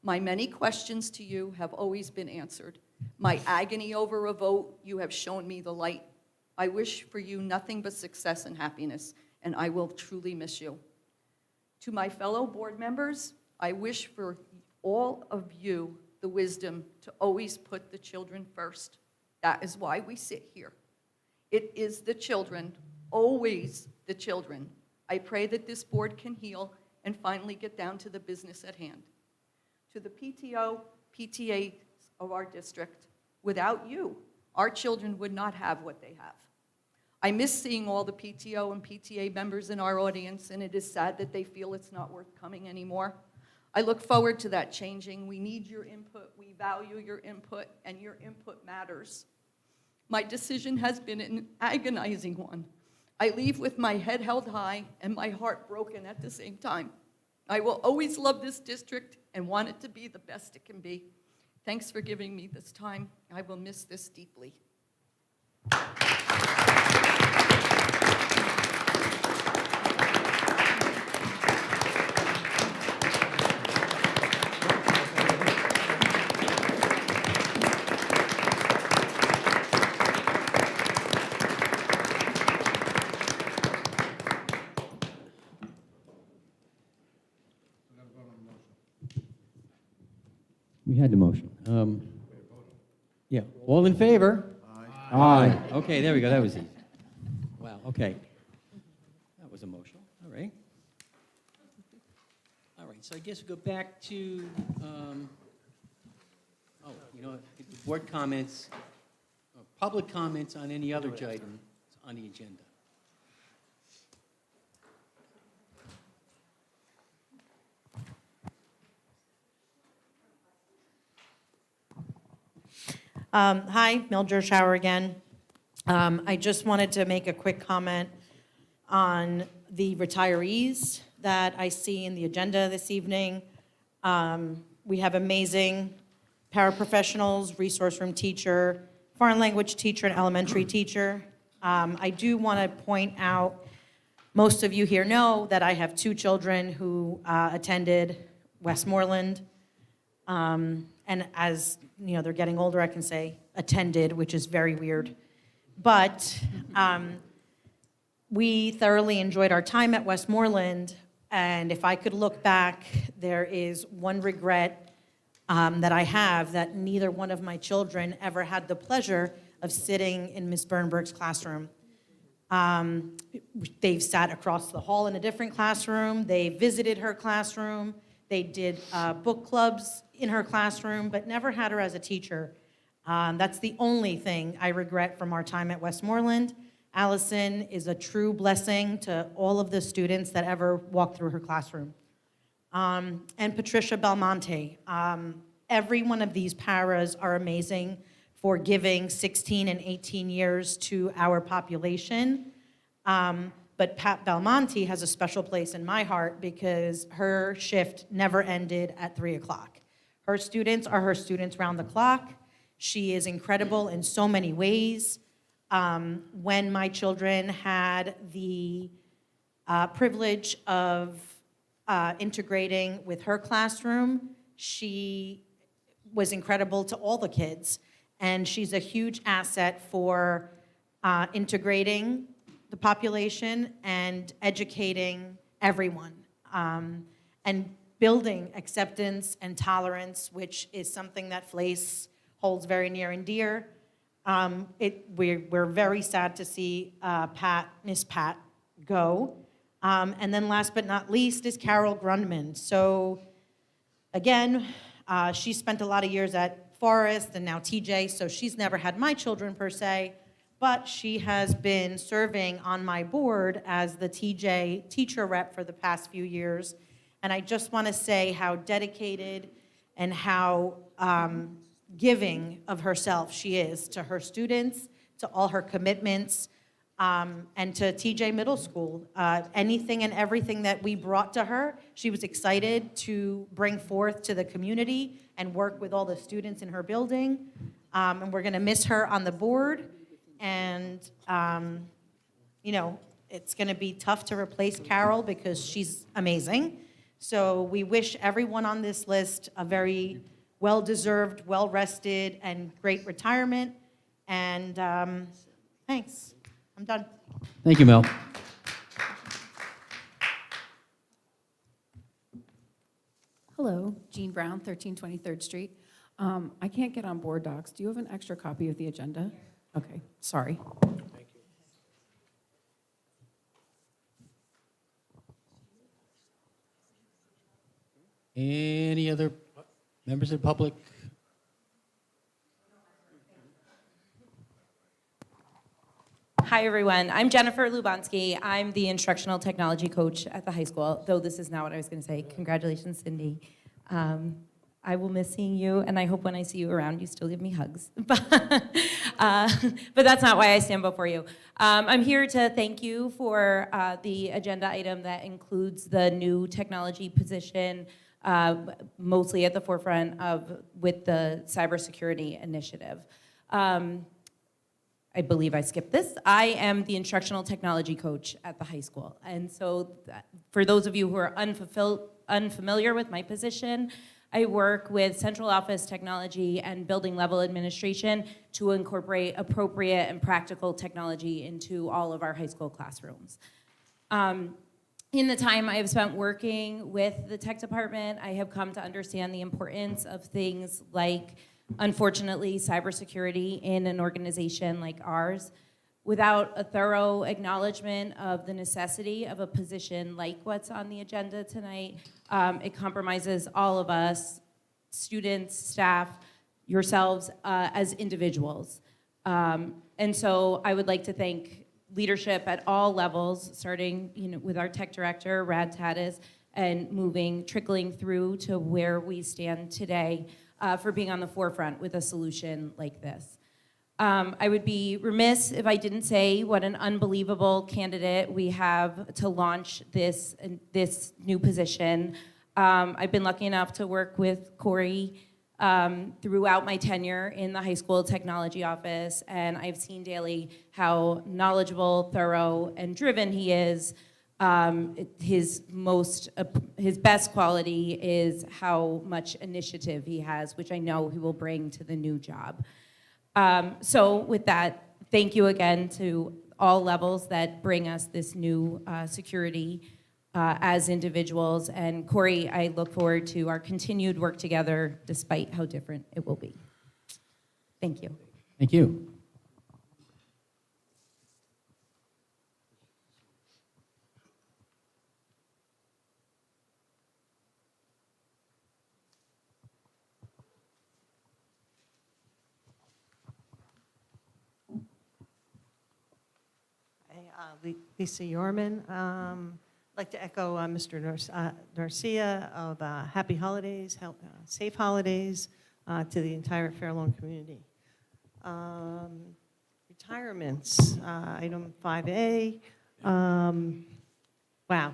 My many questions to you have always been answered. My agony over a vote, you have shown me the light. I wish for you nothing but success and happiness, and I will truly miss you. To my fellow board members, I wish for all of you the wisdom to always put the children first. That is why we sit here. It is the children, always the children. I pray that this board can heal and finally get down to the business at hand. To the PTO, PTAs of our district, without you, our children would not have what they have. I miss seeing all the PTO and PTA members in our audience, and it is sad that they feel it's not worth coming anymore. I look forward to that changing. We need your input. We value your input, and your input matters. My decision has been an agonizing one. I leave with my head held high and my heart broken at the same time. I will always love this district and want it to be the best it can be. Thanks for giving me this time. I will miss this deeply. We had the motion. Yeah, all in favor? Aye. Okay, there we go, that was easy. Wow, okay. That was emotional, all right. All right, so I guess we go back to, the board comments, or public comments on any other item on the agenda. Hi, Mildred Schauer again. I just wanted to make a quick comment on the retirees that I see in the agenda this evening. We have amazing paraprofessionals, resource room teacher, foreign language teacher, and elementary teacher. I do want to point out, most of you here know that I have two children who attended Westmoreland. And as they're getting older, I can say attended, which is very weird. But we thoroughly enjoyed our time at Westmoreland. And if I could look back, there is one regret that I have, that neither one of my children ever had the pleasure of sitting in Ms. Bernberg's classroom. They've sat across the hall in a different classroom. They visited her classroom. They did book clubs in her classroom, but never had her as a teacher. That's the only thing I regret from our time at Westmoreland. Allison is a true blessing to all of the students that ever walked through her classroom. And Patricia Belmonte. Every one of these paras are amazing for giving 16 and 18 years to our population. But Pat Belmonte has a special place in my heart because her shift never ended at 3 o'clock. Her students are her students round the clock. She is incredible in so many ways. When my children had the privilege of integrating with her classroom, she was incredible to all the kids. And she's a huge asset for integrating the population and educating everyone, and building acceptance and tolerance, which is something that FLACE holds very near and dear. We're very sad to see Miss Pat go. And then last but not least is Carol Grundman. So again, she spent a lot of years at Forest and now TJ, so she's never had my children per se, but she has been serving on my board as the TJ teacher rep for the past few years. And I just want to say how dedicated and how giving of herself she is to her students, to all her commitments, and to TJ Middle School. Anything and everything that we brought to her, she was excited to bring forth to the community and work with all the students in her building. And we're going to miss her on the board. And, you know, it's going to be tough to replace Carol because she's amazing. So we wish everyone on this list a very well-deserved, well-rested, and great retirement. And thanks. I'm done. Thank you, Mel. Hello, Jean Brown, 1323rd Street. I can't get on board docs. Do you have an extra copy of the agenda? Okay, sorry. Any other members of the public? Hi, everyone. I'm Jennifer Lubansky. I'm the instructional technology coach at the high school, though this is not what I was going to say. Congratulations, Cindy. I will miss seeing you, and I hope when I see you around, you still give me hugs. But that's not why I stand before you. I'm here to thank you for the agenda item that includes the new technology position, mostly at the forefront with the cybersecurity initiative. I believe I skipped this. I am the instructional technology coach at the high school. And so for those of you who are unfamiliar with my position, I work with central office technology and building level administration to incorporate appropriate and practical technology into all of our high school classrooms. In the time I have spent working with the tech department, I have come to understand the importance of things like, unfortunately, cybersecurity in an organization like ours. Without a thorough acknowledgement of the necessity of a position like what's on the agenda tonight, it compromises all of us, students, staff, yourselves, as individuals. And so I would like to thank leadership at all levels, starting with our tech director, Rad Tatis, and trickling through to where we stand today, for being on the forefront with a solution like this. I would be remiss if I didn't say what an unbelievable candidate we have to launch this new position. I've been lucky enough to work with Corey throughout my tenure in the high school technology office, and I've seen daily how knowledgeable, thorough, and driven he is. His best quality is how much initiative he has, which I know he will bring to the new job. So with that, thank you again to all levels that bring us this new security as individuals. And Corey, I look forward to our continued work together despite how different it will be. Thank you. Thank you. Lisa Yorman. I'd like to echo Mr. Garcia of happy holidays, safe holidays to the entire Fair Lawn community. Retirements, item 5A. Wow,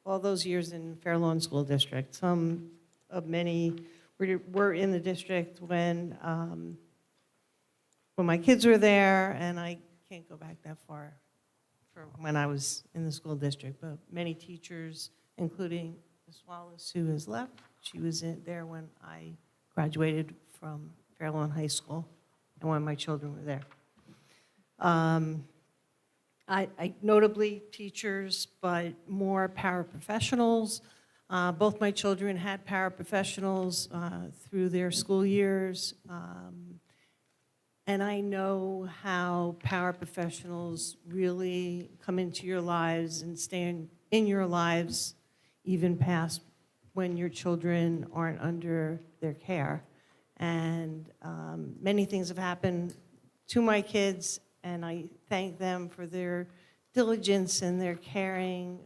all those years in Fair Lawn School District. Some of many were in the district when my kids were there, and I can't go back that far for when I was in the school district, but many teachers, including Ms. Wallace, who has left, she was there when I graduated from Fair Lawn High School and when my children were there. I notably teachers, but more paraprofessionals. Both my children had paraprofessionals through their school years. And I know how paraprofessionals really come into your lives and stay in your lives, even past when your children aren't under their care. And many things have happened to my kids, and I thank them for their diligence and their caring,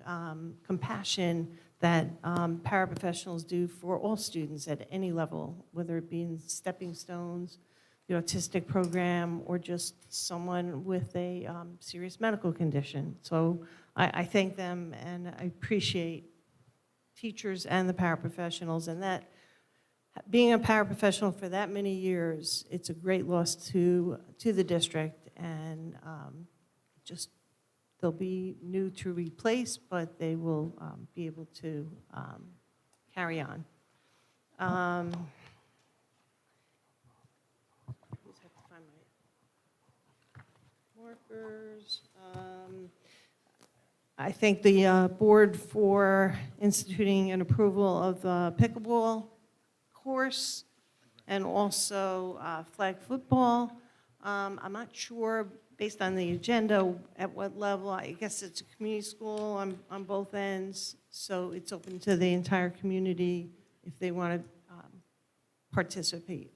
compassion that paraprofessionals do for all students at any level, whether it be in Stepping Stones, the autistic program, or just someone with a serious medical condition. So I thank them, and I appreciate teachers and the paraprofessionals, and that being a paraprofessional for that many years, it's a great loss to the district, and just they'll be new to replace, but they will be able to carry on. Just have to find my markers. I thank the board for instituting an approval of the pickleball course and also flag football. I'm not sure, based on the agenda, at what level. I guess it's a community school on both ends, so it's open to the entire community if they want to participate.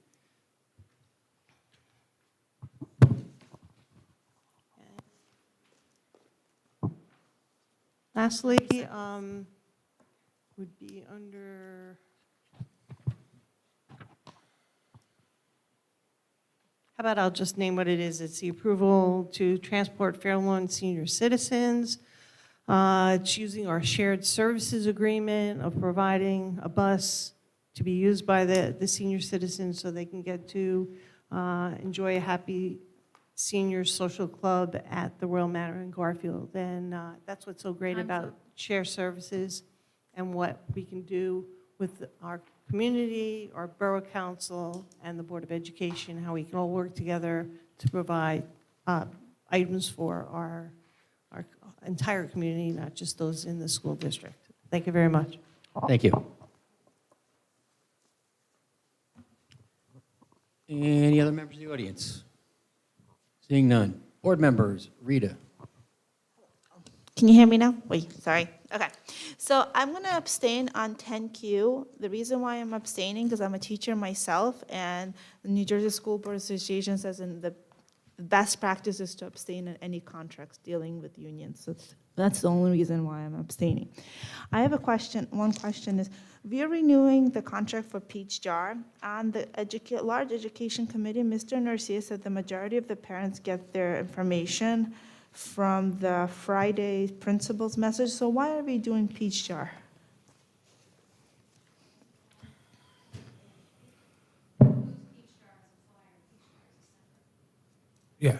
Lastly, would be under, how about I'll just name what it is. It's the approval to transport Fair Lawn senior citizens. It's using our shared services agreement of providing a bus to be used by the senior citizens so they can get to enjoy a happy senior social club at the Royal Manor in Garfield. And that's what's so great about shared services and what we can do with our community, our borough council, and the Board of Education, how we can all work together to provide items for our entire community, not just those in the school district. Thank you very much. Thank you. Any other members of the audience? Seeing none. Board members, Rita. Can you hear me now? Wait, sorry. Okay. So I'm going to abstain on 10Q. The reason why I'm abstaining because I'm a teacher myself, and the New Jersey School Board Association says in the best practice is to abstain in any contracts dealing with unions. So that's the only reason why I'm abstaining. I have a question. One question is, we are renewing the contract for Peach Jar. On the large education committee, Mr. Narcia said the majority of the parents get their information from the Friday principal's message. So why are we doing Peach Jar? Yeah.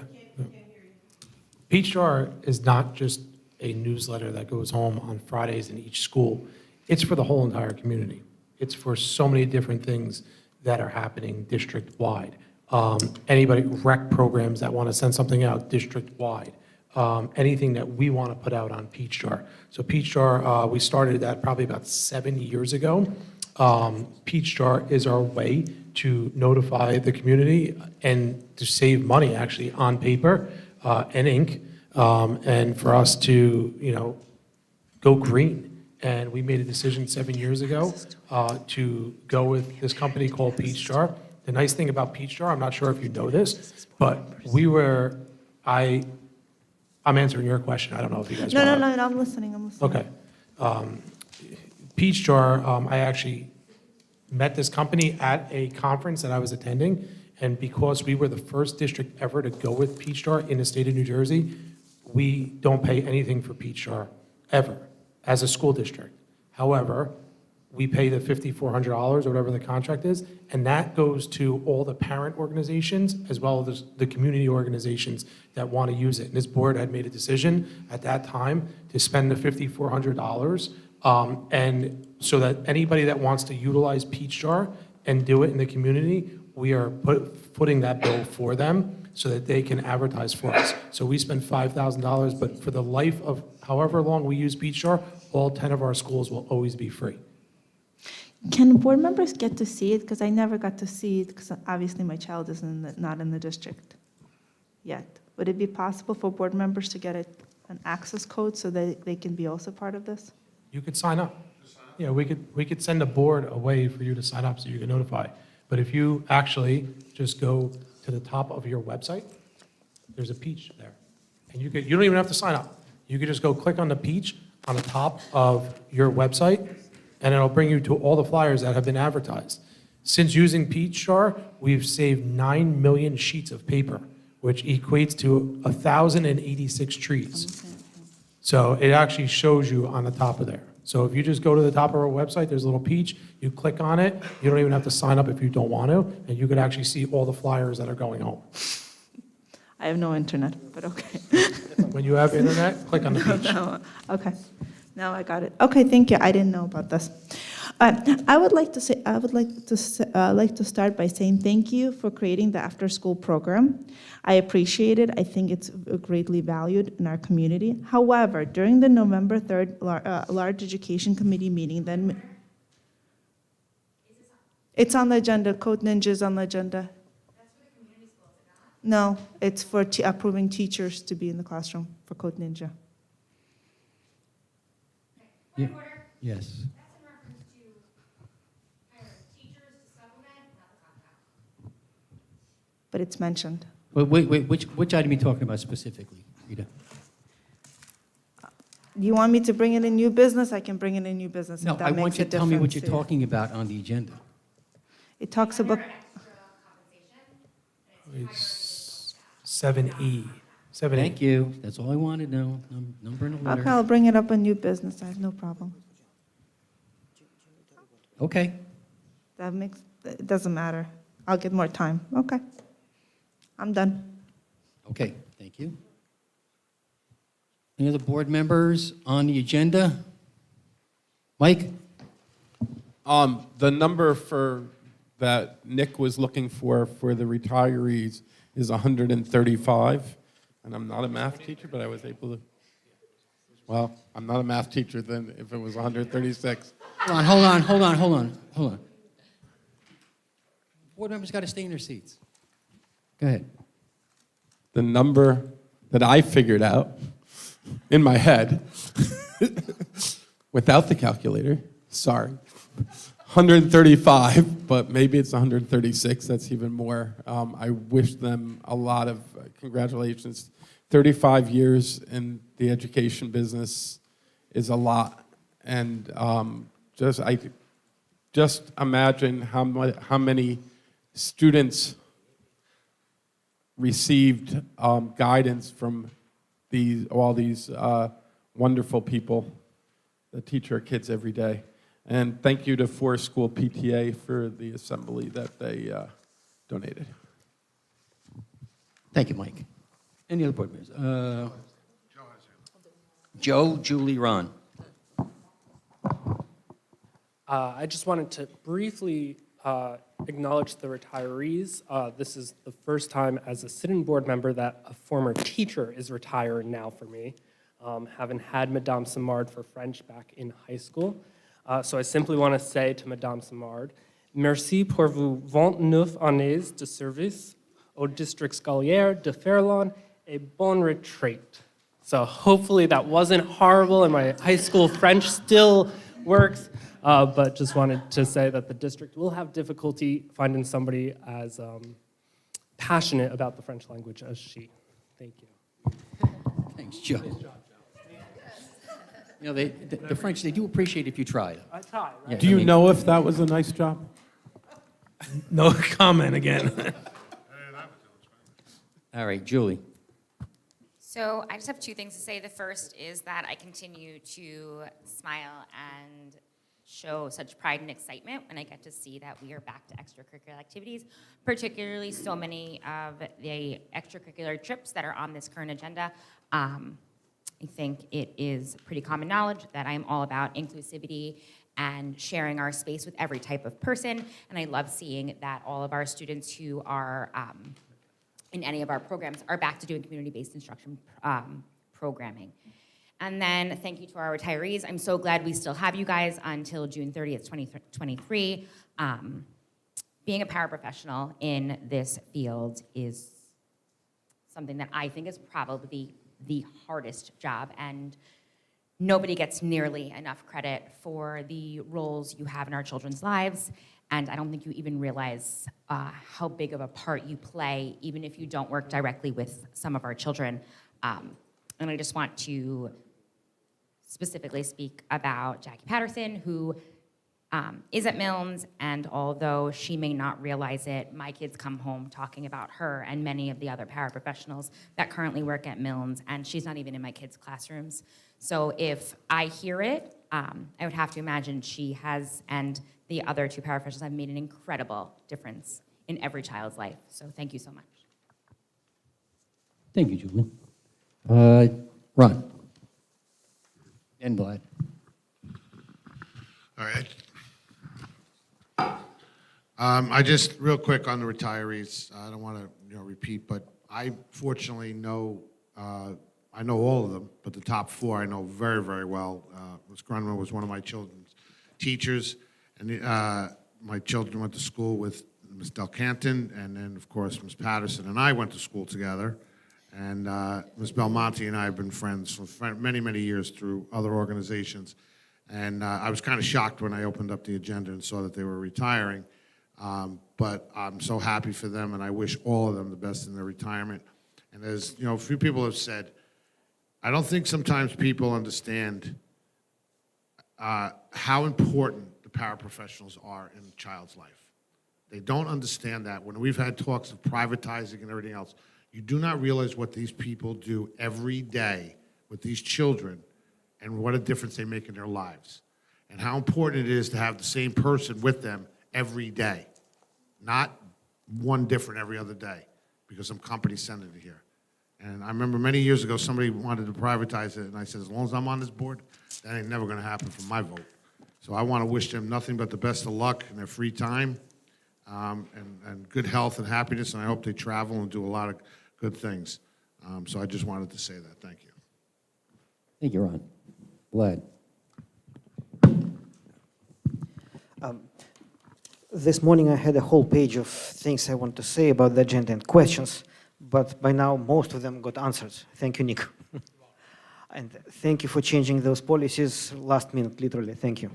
Peach Jar is not just a newsletter that goes home on Fridays in each school. It's for the whole entire community. It's for so many different things that are happening district-wide. Anybody, rec programs that want to send something out district-wide. Anything that we want to put out on Peach Jar. So Peach Jar, we started that probably about 7 years ago. Peach Jar is our way to notify the community and to save money actually on paper and ink, and for us to, go green. And we made a decision 7 years ago to go with this company called Peach Jar. The nice thing about Peach Jar, I'm not sure if you know this, but I'm answering your question. I don't know if you guys No, want no, no, I'm listening. Okay. Peach Jar, I actually met this company at a conference that I was attending, and because we were the first district ever to go with Peach Jar in the state of New Jersey, we don't pay anything for Peach Jar, ever, as a school district. However, we pay the $5,400 or whatever the contract is, and that goes to all the parent organizations as well as the community organizations that want to use it. And this board had made a decision at that time to spend the $5,400, and so that anybody that wants to utilize Peach Jar and do it in the community, we are footing that bill for them so that they can advertise for us. So we spend $5,000, but for the life of however long we use Peach Jar, all 10 of our schools will always be free. Can board members get to see it? Because I never got to see it because obviously my child is not in the district yet. Would it be possible for board members to get an access code so that they can be also part of this? You could sign up. Yeah, we could send a board a way for you to sign up so you can notify. But if you actually just go to the top of your website, there's a peach there. And you don't even have to sign up. You could just go click on the peach on the top of your website, and it'll bring you to all the flyers that have been advertised. Since using Peach Jar, we've saved 9 million sheets of paper, which equates to 1,086 trees. So it actually shows you on the top of there. So if you just go to the top of our website, there's a little peach, you click on it, you don't even have to sign up if you don't want to, and you could actually see all the flyers that are going home. I have no internet, but okay. When you have internet, click on the peach. No, okay, now I got it. Okay, thank you. I didn't know about this. I would like to start by saying thank you for creating the after-school program. I appreciate it. I think it's greatly valued in our community. However, during the November 3rd large education committee meeting, then it's on the agenda. Code Ninja is on the agenda. No, it's for approving teachers to be in the classroom for Code Ninja. Yes. But it's mentioned. Wait, which item are you talking about specifically, Rita? You want me to bring in a new business? I can bring in a new business. No, if that I makes want you a to tell me what you're difference. talking about on the agenda. It talks about, It's 7E. 7E. Thank you. That's all I wanted to know. Number and a okay, letter. I'll bring it up on new business. I have no problem. Okay. It doesn't matter. I'll get more time. Okay. I'm done. Okay, thank you. Any other board members on the agenda? Mike? The number that Nick was looking for the retirees is 135. And I'm not a math teacher, but I was able to, well, I'm not a math teacher then if it was 136. Hold on. Board members got to stay in their seats. Go ahead. The number that I figured out in my head, without the calculator, sorry, 135, but maybe it's 136. That's even more. I wish them a lot of congratulations. 35 years in the education business is a lot. And just imagine how many students received guidance from all these wonderful people that teach our kids every day. And thank you to Forest School PTA for the assembly that they donated. Thank you, Mike. Any other board members? Joe, Julie, Ron. I just wanted to briefly acknowledge the retirees. This is the first time as a sit-in board member that a former teacher is retired now for me, having had Madame Simard for French back in high school. So I simply want to say to Madame Simard, merci pour vos 29 années de service au district scolaire de Fairlawn, et bonne retraite. So hopefully that wasn't horrible and my high school French still works, but just wanted to say that the district will have difficulty finding somebody as passionate about the French language as she. Thank you. Thanks, Joe. You know, the French, they do appreciate if you try. I try, right? Yeah, Do you know if that was a nice job? No comment again. All right, Julie. So I just have two things to say. The first is that I continue to smile and show such pride and excitement when I get to see that we are back to extracurricular activities, particularly so many of the extracurricular trips that are on this current agenda. I think it is pretty common knowledge that I am all about inclusivity and sharing our space with every type of person, and I love seeing that all of our students who are in any of our programs are back to doing community-based instruction programming. And then thank you to our retirees. I'm so glad we still have you guys until June 30th, 2023. Being a paraprofessional in this field is something that I think is probably the hardest job, and nobody gets nearly enough credit for the roles you have in our children's lives, and I don't think you even realize how big of a part you play, even if you don't work directly with some of our children. And I just want to specifically speak about Jackie Patterson, who is at Milnes, and although she may not realize it, my kids come home talking about her and many of the other paraprofessionals that currently work at Milnes, and she's not even in my kids' classrooms. So if I hear it, I would have to imagine she has, and the other two paraprofessionals have made an incredible difference in every child's life. So thank you so much. Thank you, Julie. Ron. And Vlad. All right. I just, real quick on the retirees, I don't want to repeat, but I fortunately know, I know all of them, but the top four I know very, very well. Ms. Grunman was one of my children's teachers, and my children went to school with Ms. Del Canton, and then, of course, Ms. Patterson and I went to school together. And Ms. Belmonte and I have been friends for many, many years through other organizations. And I was kind of shocked when I opened up the agenda and saw that they were retiring. But I'm so happy for them, and I wish all of them the best in their retirement. And as a few people have said, I don't think sometimes people understand how important the paraprofessionals are in a child's life. They don't understand that. When we've had talks of privatizing and everything else, you do not realize what these people do every day with these children and what a difference they make in their lives, and how important it is to have the same person with them every day, not one different every other day, because some company sent it here. And I remember many years ago, somebody wanted to privatize it, and I said, as long as I'm on this board, that ain't never gonna happen for my vote. So I wanna wish them nothing but the best of luck in their free time, and good health and happiness, and I hope they travel and do a lot of good things. So I just wanted to say that. Thank you. Thank you, Ron. Vlad. This morning I had a whole page of things I want to say about the agenda and questions, but by now most of them got answered. Thank you, Nick. And thank you for changing those policies last minute, literally. Thank you.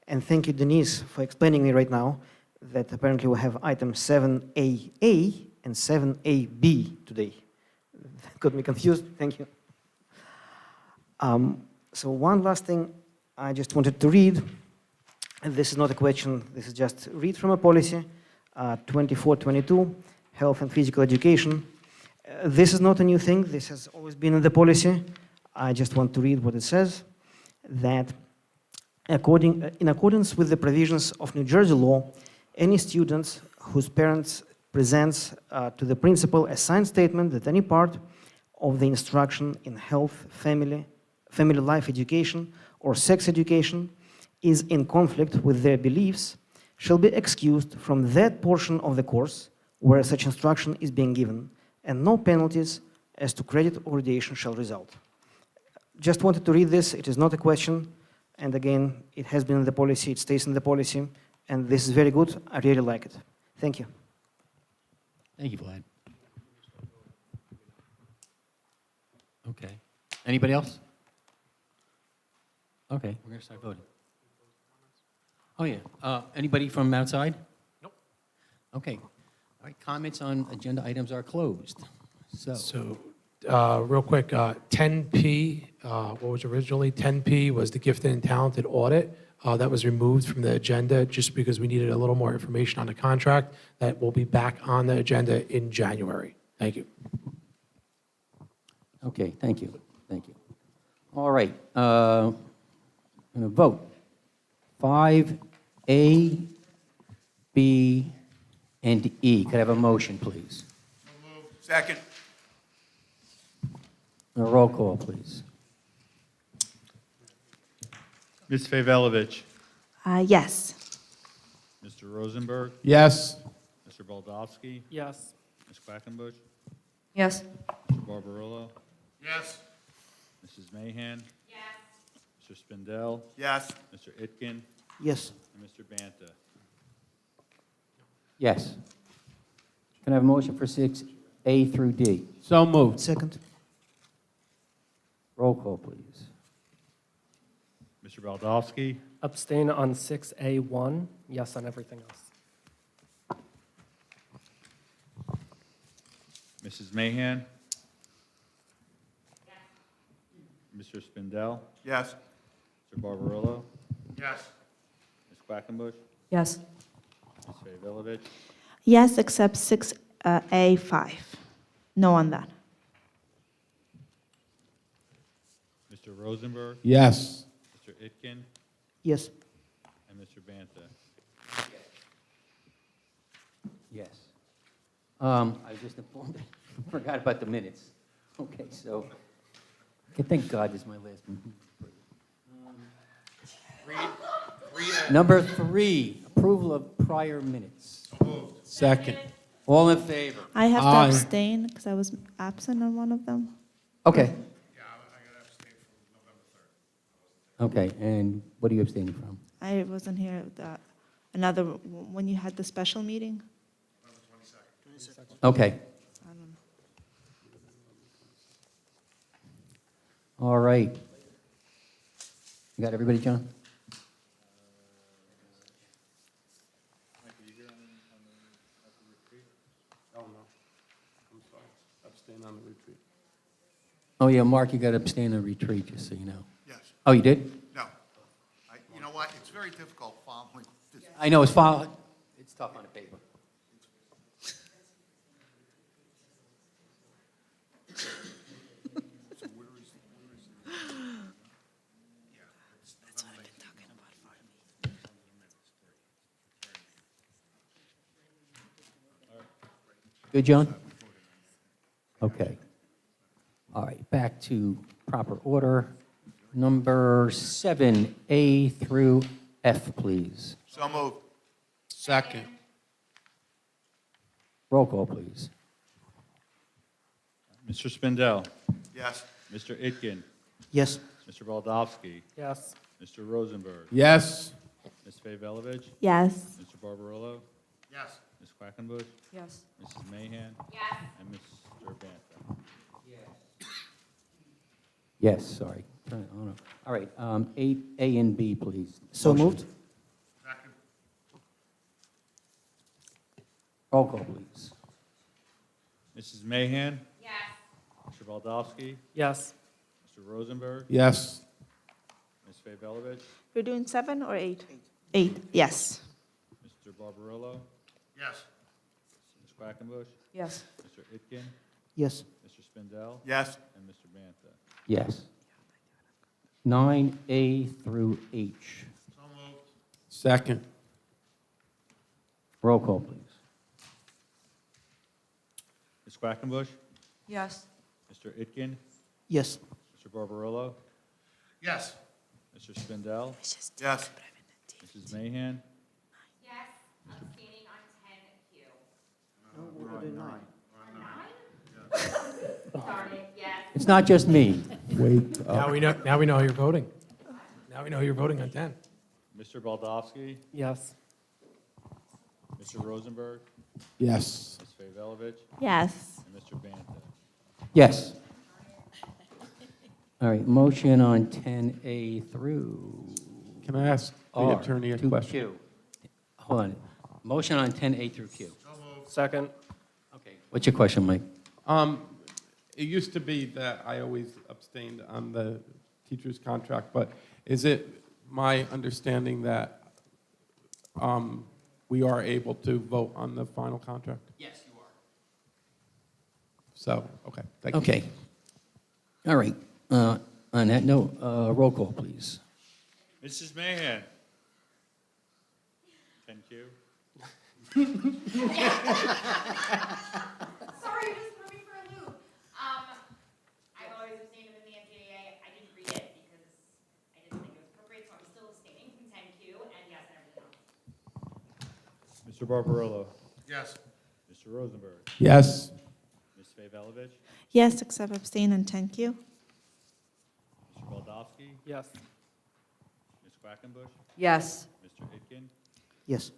And thank you, Denise, for explaining me right now that apparently we have item 7AA and 7AB today. Got me confused. Thank you. So one last thing I just wanted to read. And this is not a question, this is just read from a policy, 2422, health and physical education. This is not a new thing, this has always been in the policy. I just want to read what it says, that in accordance with the provisions of New Jersey law, any students whose parents presents to the principal a signed statement that any part of the instruction in health, family life education, or sex education is in conflict with their beliefs shall be excused from that portion of the course where such instruction is being given, and no penalties as to credit or redaction shall result. Just wanted to read this. It is not a question, and again, it has been in the policy, it stays in the policy, and this is very good. I really like it. Thank you. Thank you, Vlad. Okay. Anybody else? Okay, we're going to start voting. Oh, yeah. Anybody from outside? Nope. Okay. All right, comments on agenda items are closed. So, real quick, 10P, what was originally 10P was the gifted and talented audit. That was removed from the agenda just because we needed a little more information on the contract. That will be back on the agenda in January. Thank you. Okay, thank you. Thank you. All right. I'm going to vote. 5A, B, and E. Could I have a motion, please? Second. A roll call, please. Ms. Favolovich. Yes. Mr. Rosenberg. Yes. Mr. Baldowski. Yes. Ms. Quackenbush. Yes. Mr. Barbarillo. Yes. Mrs. Mahan. Yes. Mr. Spindell. Yes. Mr. Itkin. Yes. And Mr. Banta. Yes. Can I have a motion for 6A A through D. So moved. Second. Roll call, please. Mr. Baldowski, Abstain on 6A1, yes on everything else. Mrs. Mahan. Mr. Spindell, Yes. Mr. Barbarillo, Yes. Ms. Quackenbush, Yes. Ms. Favolovich, Yes, except 6A5. No on that. Mr. Rosenberg, Yes. Mr. Itkin, Yes. and Mr. Banta. Yes. I was just informed, forgot about the minutes. Okay, so, okay, thank God this is my last meeting. Number 3, approval of prior minutes. Second. All in favor? I have to Aye. abstain because I was absent on one of them. Okay. Okay, and what are you abstaining from? I wasn't here at another, when you had the special meeting. Okay. I don't know. All right. You got everybody, John? Oh, no. I'm sorry. Abstain on the retreat. Oh, yeah, Mark, you got to abstain on retreat, just so you know. Yes. Oh, you did? No. You know what? It's very difficult following this. I know, it's tough on the paper. Good, John? Okay. All right, back to proper order. Number 7, A through F, please. So moved. Second. Roll call, please. Mr. Spindell, Yes. Mr. Itkin, Yes. Mr. Baldowski, Yes. Mr. Rosenberg, Yes. Ms. Favolovich, Yes. Mr. Barbarillo, Yes. Ms. Quackenbush, Yes. Mrs. Mahan, Yes. and Mr. Banta. Yes, sorry. Turn it on. All right, 8, A and B, please. So Motion. moved. Second. Roll call, please. Mrs. Mahan, Yes. Mr. Baldowski, Yes. Mr. Rosenberg, Yes. Ms. Favolovich, We're doing 7 or 8? 8, yes. Mr. Barbarillo, Yes. Ms. Quackenbush, Yes. Mr. Itkin, Yes. Mr. Spindell, Yes. and Mr. Banta. Yes. 9, A through H. So moved. Second. Roll call, please. Ms. Quackenbush, Yes. Mr. Itkin, Yes. Mr. Barbarillo, Yes. Mr. Spindell, Yes. Mrs. Mahan, Yes. Abstaining on 10Q. We're on 9. Darn it, yes. It's not just me. Wait. Now we know how you're voting. Now we know you're voting on 10. Mr. Baldowski, Yes. Mr. Rosenberg, Yes. Ms. Favolovich, Yes. and Mr. Banta. Yes. All right, motion on 10A through Can I ask the R attorney a to question? Q. Hold on. Motion on 10A through Q. Second. Okay. What's your question, Mike? It used to be that I always abstained on the teacher's contract, but is it my understanding that we are able to vote on the final contract? Yes, you are. So, okay, thank you. Okay. All right. On that note, roll call, please. Mrs. Mahan. 10Q. Sorry, you just threw me for a loop. I've always abstained within the NCAA. I didn't read it because I didn't think it was appropriate, so I'm still abstaining from 10Q and yes and everything else. Mr. Barbarillo, Yes. Mr. Rosenberg, Yes. Ms. Favolovich, Yes, except abstain and 10Q. Mr. Baldowski, Yes. Ms. Quackenbush, Yes. Mr. Itkin, Yes.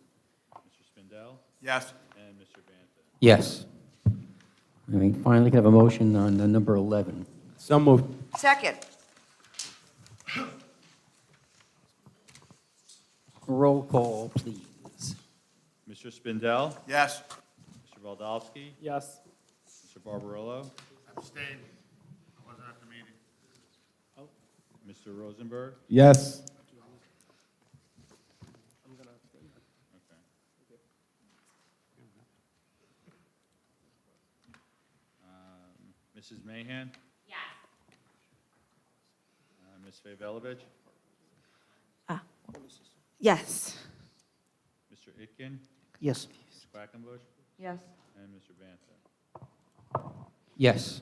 Mr. Spindell, Yes. and Mr. Banta. Yes. I mean, finally, can I have a motion on number 11? So moved. Second. Roll call, please. Mr. Spindell? Yes. Mr. Baldowski? Yes. Mr. Barbarillo? Abstain. I wasn't at the meeting. Mr. Rosenberg? Yes. Mrs. Mahan? Yes. Ms. Favela? Yes. Mr. Itkin? Yes. Ms. Quackenbush? Yes. And Mr. Banta? Yes.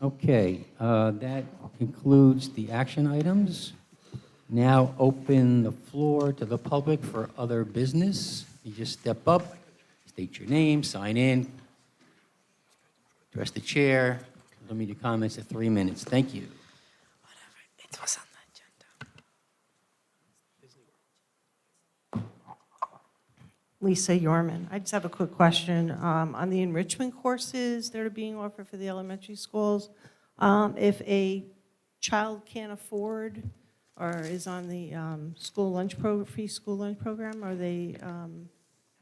Okay, that concludes the action items. Now open the floor to the public for other business. You just step up, state your name, sign in, address the chair, limit your comments to 3 minutes. Thank you. It was on the Lisa Yorman. I just have a quick question. On the enrichment courses that are being offered for the elementary schools, if a child can't afford or is on the free school lunch program, are they,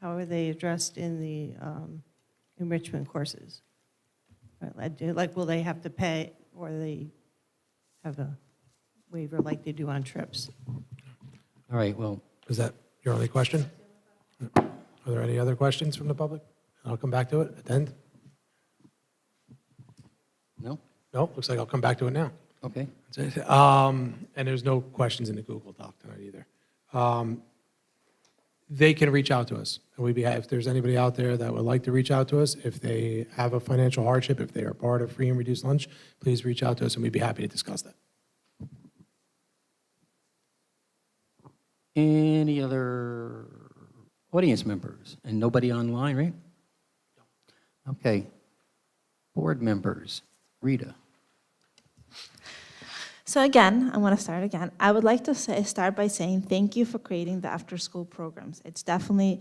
how are they addressed in the enrichment courses? Like, will they have to pay, or they have a waiver like they do on trips? All right, well, Is that your only question? Are there any other questions from the public? I'll come back to it at the end. no? No, looks like I'll come back to it now. Okay. That's it. And there's no questions in the Google Doc tonight either. They can reach out to us. And we'd be, if there's anybody out there that would like to reach out to us, if they have a financial hardship, if they are part of free and reduced lunch, please reach out to us and we'd be happy to discuss that. Any other audience members? And nobody online, right? Okay. Board members. Rita. So again, I'm going to start again. I would like to start by saying thank you for creating the after-school programs. It's definitely,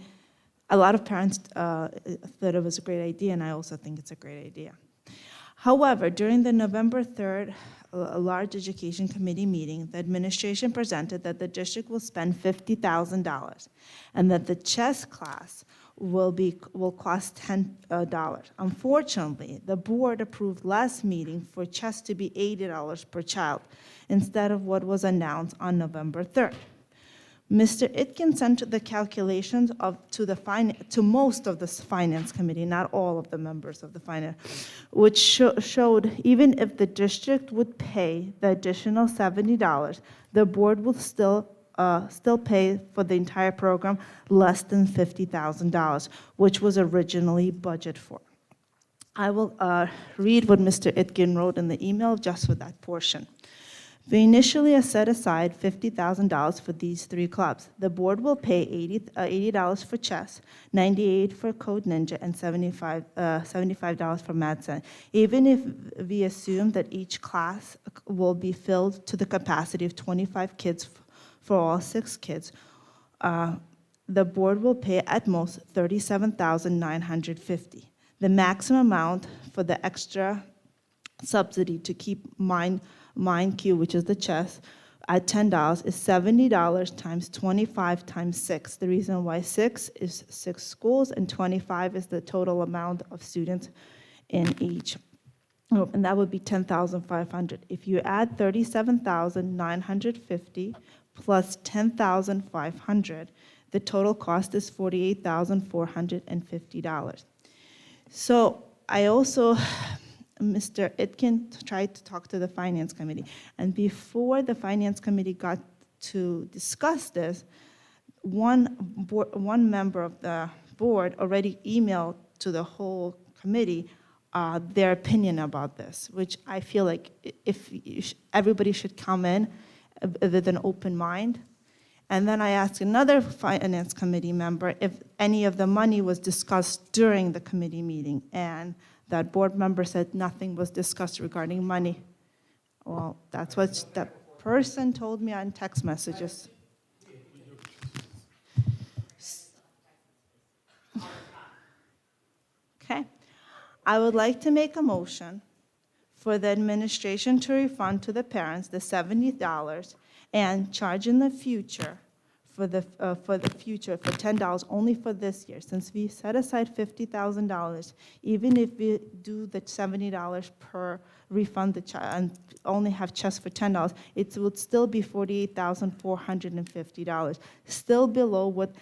a lot of parents thought it was a great idea, and I also think it's a great idea. However, during the November 3rd a large education committee meeting, the administration presented that the district will spend $50,000 and that the chess class will cost $10. Unfortunately, the board approved last meeting for chess to be $80 per child instead of what was announced on November 3rd. Mr. Itkin sent the calculations to most of the finance committee, not all of the members of the finance, which showed even if the district would pay the additional $70, the board will still pay for the entire program less than $50,000, which was originally budgeted for. I will read what Mr. Itkin wrote in the email just for that portion. We initially set aside $50,000 for these three clubs. The board will pay $80 for chess, $98 for Code Ninja, and $75 for Madsen. Even if we assume that each class will be filled to the capacity of 25 kids for all 6 kids, the board will pay at most $37,950. The maximum amount for the extra subsidy to keep Mind Q, which is the chess, at $10 is $70 times 25 times 6. The reason why 6 is 6 schools and 25 is the total amount of students in each. And that would be $10,500. If you add $37,950 plus $10,500, the total cost is $48,450. So I also, Mr. Itkin tried to talk to the Finance Committee, and before the Finance Committee got to discuss this, one member of the board already emailed to the whole committee their opinion about this, which I feel like if everybody should come in with an open mind. And then I asked another Finance Committee member if any of the money was discussed during the committee meeting, and that board member said nothing was discussed regarding money. Well, that's what that person told me on text messages. Okay. I would like to make a motion for the administration to refund to the parents the $70 and charge in the future for the future for $10 only for this year. Since we set aside $50,000, even if we do the $70 per refund the child and only have chess for $10, it would still be $48,450, still below what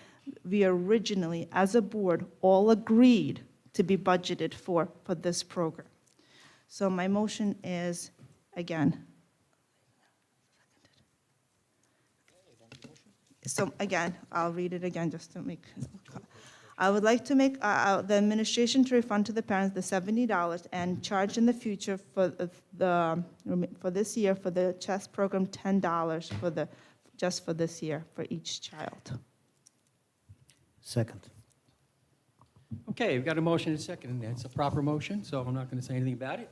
we originally, as a board, all agreed to be budgeted for this program. So my motion is, again, so again, I'll read it again just to make, I would like to make the administration to refund to the parents the $70 and charge in the future for this year for the chess program $10 just for this year for each child. Second. Okay, we've got a motion and a second, and it's a proper motion, so I'm not going to say anything about it.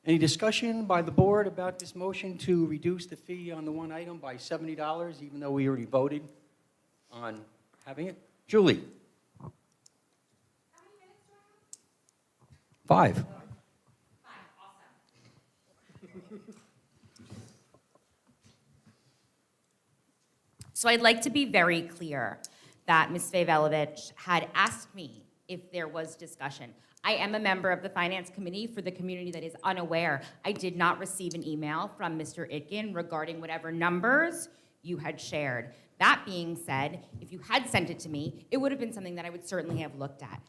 Any discussion by the board about this motion to reduce the fee on the one item by $70, even though we already voted on having it? Julie? 5. So I'd like to be very clear that Ms. Svevelovich had asked me if there was discussion. I am a member of the Finance Committee. For the community that is unaware, I did not receive an email from Mr. Itkin regarding whatever numbers you had shared. That being said, if you had sent it to me, it would have been something that I would certainly have looked at.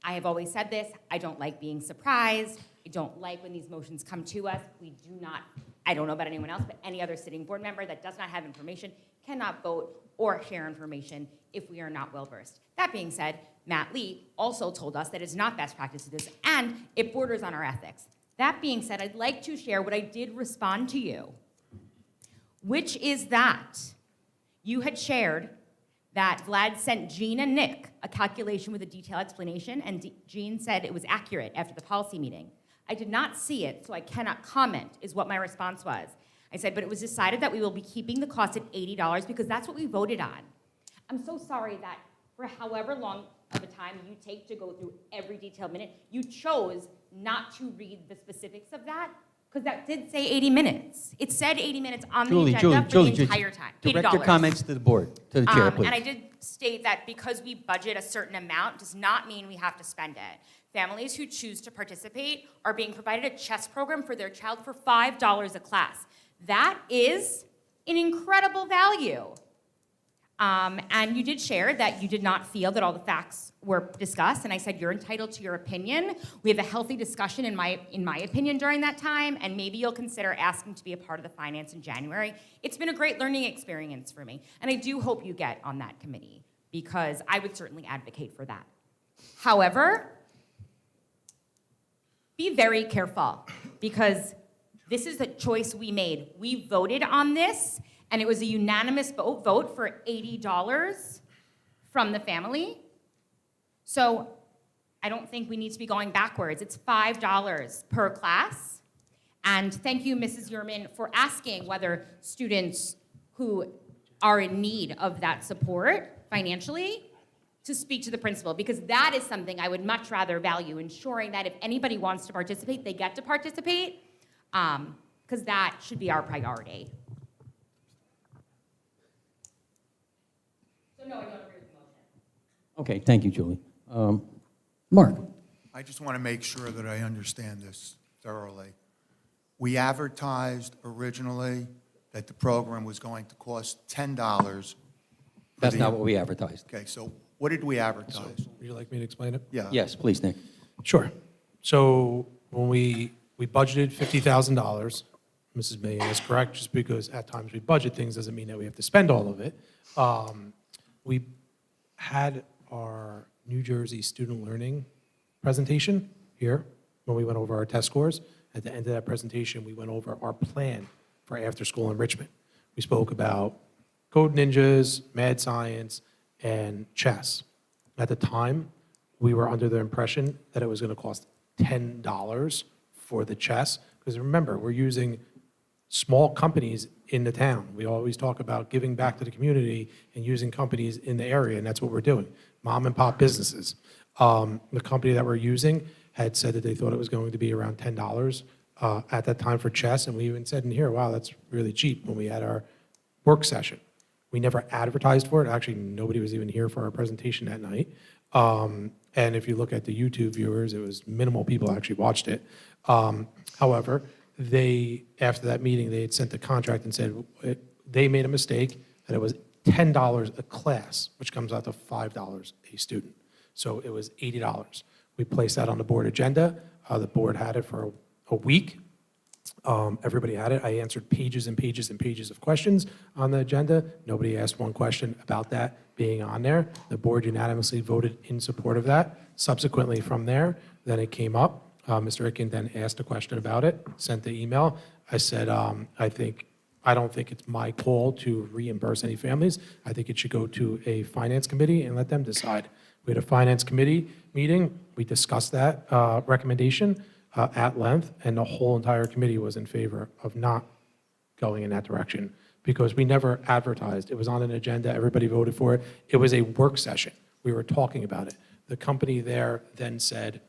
I have always said this, I don't like being surprised. I don't like when these motions come to us. We do not, I don't know about anyone else, but any other sitting board member that does not have information cannot vote or share information if we are not well-versed. That being said, Matt Lee also told us that it's not best practice to do this, and it borders on our ethics. That being said, I'd like to share what I did respond to you, which is that you had shared that Vlad sent Jean and Nick a calculation with a detailed explanation, and Jean said it was accurate after the policy meeting. I did not see it, so I cannot comment, is what my response was. I said, but it was decided that we will be keeping the cost at $80 because that's what we voted on. I'm so sorry that for however long of a time you take to go through every detailed minute, you chose not to read the specifics of that, because that did say 80 minutes. It said 80 minutes on the agenda for the entire time. Direct your $80. comments to the board, to the chair, please. And I did state that because we budget a certain amount does not mean we have to spend it. Families who choose to participate are being provided a chess program for their child for $5 a class. That is an incredible value. And you did share that you did not feel that all the facts were discussed, and I said you're entitled to your opinion. We have a healthy discussion, in my opinion, during that time, and maybe you'll consider asking to be a part of the finance in January. It's been a great learning experience for me, and I do hope you get on that committee, because I would certainly advocate for that. However, be very careful, because this is the choice we made. We voted on this, and it was a unanimous vote for $80 from the family. So I don't think we need to be going backwards. It's $5 per class. And thank you, Mrs. Yerman, for asking whether students who are in need of that support financially to speak to the principal, because that is something I would much rather value, ensuring that if anybody wants to participate, they get to participate, because that should be our priority. So no, I don't agree with the motion. Okay, thank you, Julie. Mark? I just want to make sure that I understand this thoroughly. We advertised originally that the program was going to cost $10. That's not what we advertised. Okay, so what did we advertise? Would you like me to explain it? Yeah. Yes, please, Nick. Sure. So when we budgeted $50,000, Mrs. Mayan is correct, just because at times we budget things doesn't mean that we have to spend all of it. We had our New Jersey student learning presentation here when we went over our test scores. At the end of that presentation, we went over our plan for after-school enrichment. We spoke about Code Ninjas, Mad Science, and chess. At the time, we were under the impression that it was going to cost $10 for the chess, because remember, we're using small companies in the town. We always talk about giving back to the community and using companies in the area, and that's what we're doing. Mom and pop businesses. The company that we're using had said that they thought it was going to be around $10 at that time for chess, and we even said in here, wow, that's really cheap, when we had our work session. We never advertised for it. Actually, nobody was even here for our presentation that night. And if you look at the YouTube viewers, it was minimal people actually watched it. However, after that meeting, they had sent the contract and said they made a mistake, that it was $10 a class, which comes out to $5 a student. So it was $80. We placed that on the board agenda. The board had it for a week. Everybody had it. I answered pages and pages and pages of questions on the agenda. Nobody asked one question about that being on there. The board unanimously voted in support of that. Subsequently from there, then it came up. Mr. Icken then asked a question about it, sent the email. I said, I don't think it's my call to reimburse any families. I think it should go to a finance committee and let them decide. We had a finance committee meeting. We discussed that recommendation at length, and the whole entire committee was in favor of not going in that direction because we never advertised. It was on an agenda. Everybody voted for it. It was a work session. We were talking about it. The company there then said,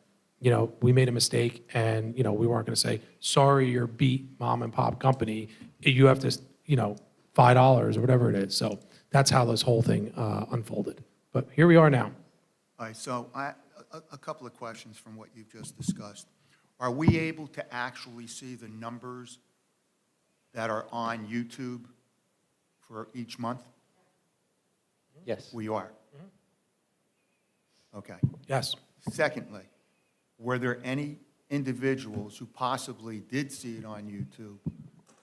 we made a mistake, and, we weren't going to say, sorry, you're beat, mom and pop company. You have to, $5 or whatever it is. So that's how this whole thing unfolded. But here we are now. All right, so a couple of questions from what you've just discussed. Are we able to actually see the numbers that are on YouTube for each month? Yes. We are? Okay. Yes. Secondly, were there any individuals who possibly did see it on YouTube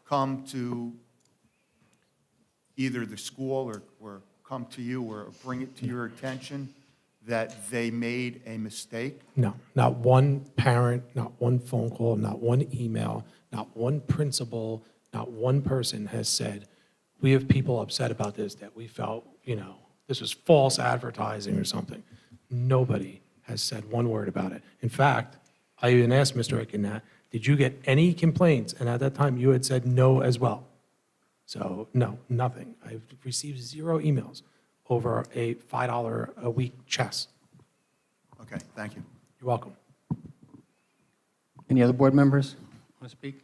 come to either the school or come to you or bring it to your attention that they made a mistake? No, not one parent, not one phone call, not one email, not one principal, not one person has said, we have people upset about this, that we felt, this was false advertising or something. Nobody has said one word about it. In fact, I even asked Mr. Icken that, did you get any complaints? And at that time, you had said no as well. So, no, nothing. I've received 0 emails over a $5 a week chess. Okay, thank you. You're welcome. Any other board members want to speak?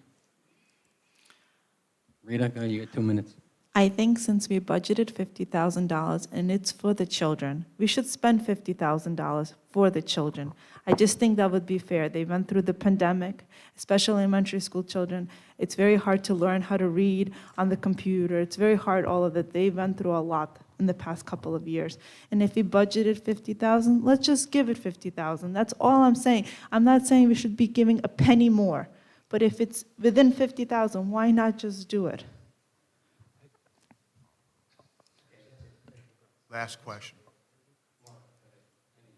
Rita, you got 2 minutes. I think since we budgeted $50,000 and it's for the children, we should spend $50,000 for the children. I just think that would be fair. They went through the pandemic, especially elementary school children. It's very hard to learn how to read on the computer. It's very hard, all of that. They went through a lot in the past couple of years. And if we budgeted $50,000, let's just give it $50,000. That's all I'm saying. I'm not saying we should be giving a penny more, but if it's within $50,000, why not just do it? Last question.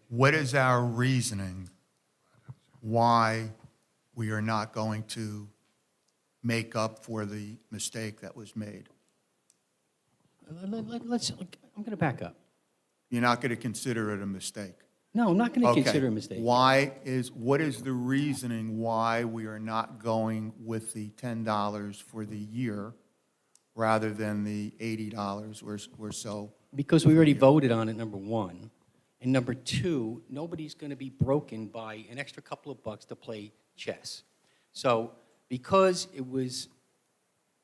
What is our reasoning why we are not going to make up for the mistake that was made? I'm going to back up. You're not going to consider it a mistake? No, I'm not going to Okay. consider a mistake. What is the reasoning why we are not going with the $10 for the year rather than the $80 or so? Because we already voted on it, number one. And number two, nobody's going to be broken by an extra couple of bucks to play chess. So because it was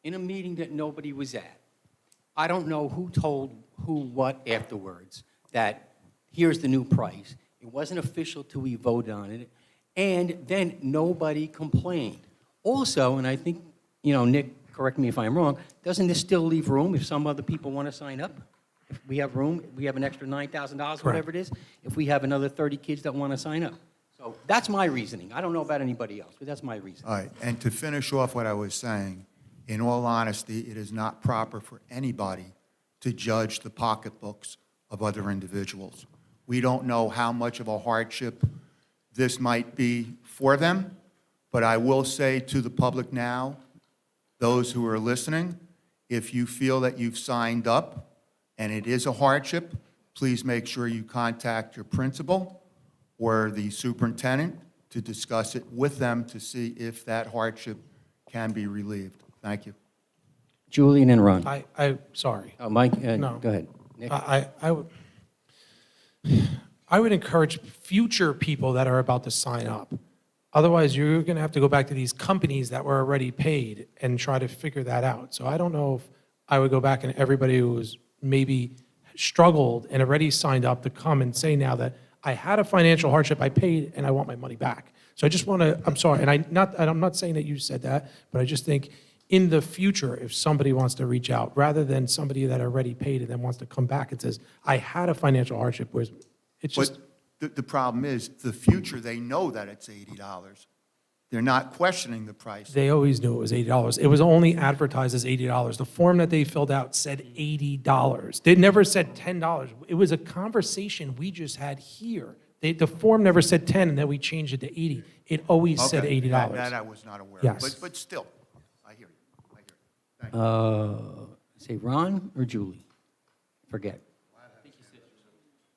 in a meeting that nobody was at, I don't know who told who what afterwards, that here's the new price. It wasn't official till we voted on it. And then nobody complained. Also, and I think, Nick, correct me if I'm wrong, doesn't this still leave room if some other people want to sign up? If we have room, we have an extra $9,000, whatever it is, if we have another 30 kids that want to sign up. So that's my reasoning. I don't know about anybody else, but that's my reasoning. All right, and to finish off what I was saying, in all honesty, it is not proper for anybody to judge the pocketbooks of other individuals. We don't know how much of a hardship this might be for them, but I will say to the public now, those who are listening, if you feel that you've signed up and it is a hardship, please make sure you contact your principal or the superintendent to discuss it with them to see if that hardship can be relieved. Thank you. Julian and Ron. Sorry. Oh, Mike, No. go ahead. Nick? I would encourage future people that are about to sign up Otherwise, you're going to have to go back to these companies that were already paid and try to figure that out. So I don't know if I would go back and everybody who was maybe struggled and already signed up to come and say now that I had a financial hardship, I paid, and I want my money back. So I just want to, I'm sorry, and I'm not saying that you said that, but I just think in the future, if somebody wants to reach out, rather than somebody that already paid and then wants to come back and says, I had a financial hardship, whereas it's just. But the problem is, the future, they know that it's $80. They're not questioning the price. They always knew it was $80. It was only advertised as $80. The form that they filled out said $80. They never said $10. It was a conversation we just had here. The form never said 10, and then we changed it to 80. It always said Okay, $80. That I was not aware of. Yes. But still, I hear you. Thank you. Say Ron or Julie? Forget.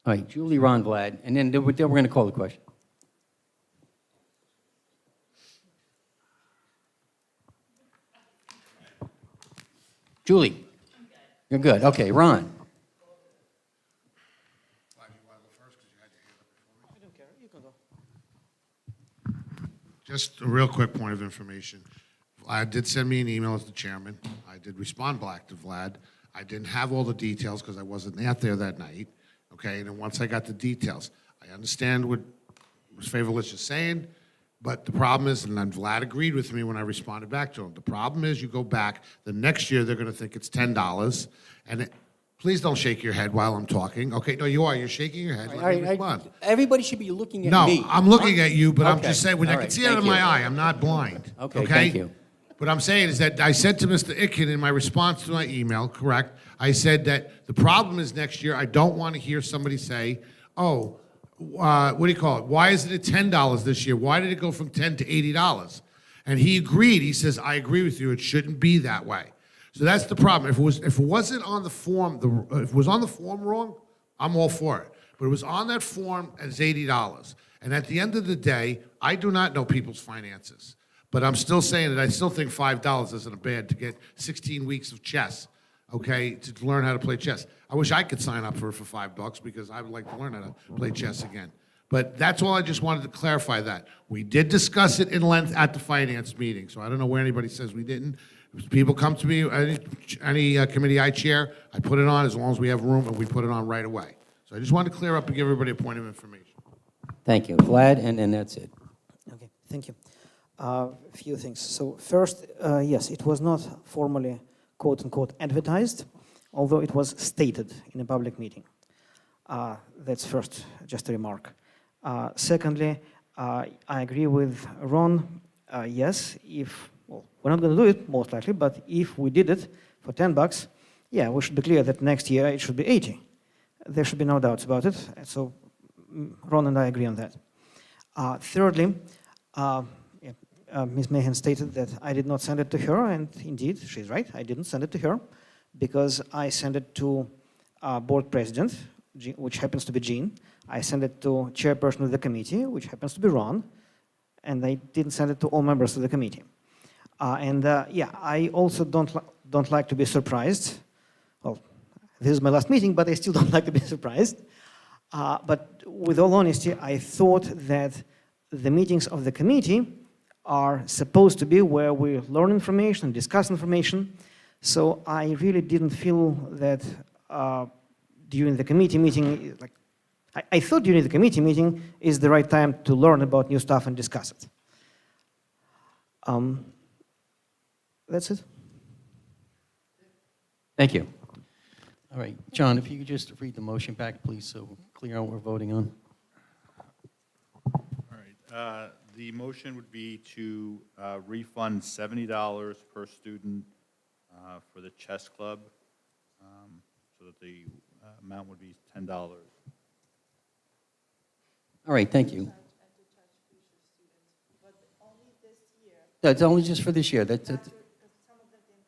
All right, Julie, Ron, Vlad, and then we're going to call the question. Julie? You're good. Okay, Ron? Just a real quick point of information. Vlad did send me an email as the chairman. I did respond back to Vlad. I didn't have all the details because I wasn't out there that night, okay? And then once I got the details, I understand what Ms. Favolich is saying, but the problem is, and then Vlad agreed with me when I responded back to him, the problem is you go back, the next year they're going to think it's $10, and please don't shake your head while I'm talking, okay? No, you are. You're shaking your head. Let me respond. Everybody should be looking at No, me. I'm looking at you, but I'm Okay. just saying, when I All can right, see out of thank my you. eye, I'm not blind. Okay, thank you. What I'm saying is that I said to Mr. Itkin in my response to my email, correct, I said that the problem is next year, I don't want to hear somebody say, oh, what do you call it? Why isn't it $10 this year? Why did it go from $10 to $80? And he agreed. He says, I agree with you. It shouldn't be that way. So that's the problem. If it wasn't on the form, if it was on the form wrong, I'm all for it. But it was on that form as $80. And at the end of the day, I do not know people's finances. But I'm still saying that I still think $5 isn't bad to get 16 weeks of chess, okay, to learn how to play chess. I wish I could sign up for $5 because I would like to learn how to play chess again. But that's all I just wanted to clarify that. We did discuss it in length at the finance meeting, so I don't know where anybody says we didn't. If people come to me, any committee I chair, I put it on as long as we have room, and we put it on right away. So I just wanted to clear up and give everybody a point of information. Thank you. Vlad, and then that's it. Okay, thank you. A few things. So first, yes, it was not formally, quote unquote, advertised, although it was stated in a public meeting. That's first, just a remark. Secondly, I agree with Ron. Yes, well, we're not going to do it, most likely, but if we did it for $10, yeah, we should be clear that next year it should be 80. There should be no doubts about it. So Ron and I agree on that. Thirdly, Ms. Mahan stated that I did not send it to her, and indeed, she's right. I didn't send it to her because I sent it to board president, which happens to be Jean. I sent it to chairperson of the committee, which happens to be Ron, and I didn't send it to all members of the committee. Yeah, I also don't like to be surprised. Well, this is my last meeting, but I still don't like to be surprised. But with all honesty, I thought that the meetings of the committee are supposed to be where we learn information, discuss information. So I really didn't feel that during the committee meeting, I thought during the committee meeting is the right time to learn about new stuff and discuss it. That's it. Thank you. All right, John, if you could just read the motion back, please, so we're clear on what we're voting on. All right. The motion would be to refund $70 per student for the chess club, so that the amount would be $10. All right, thank you. That's only just for this year. That's it.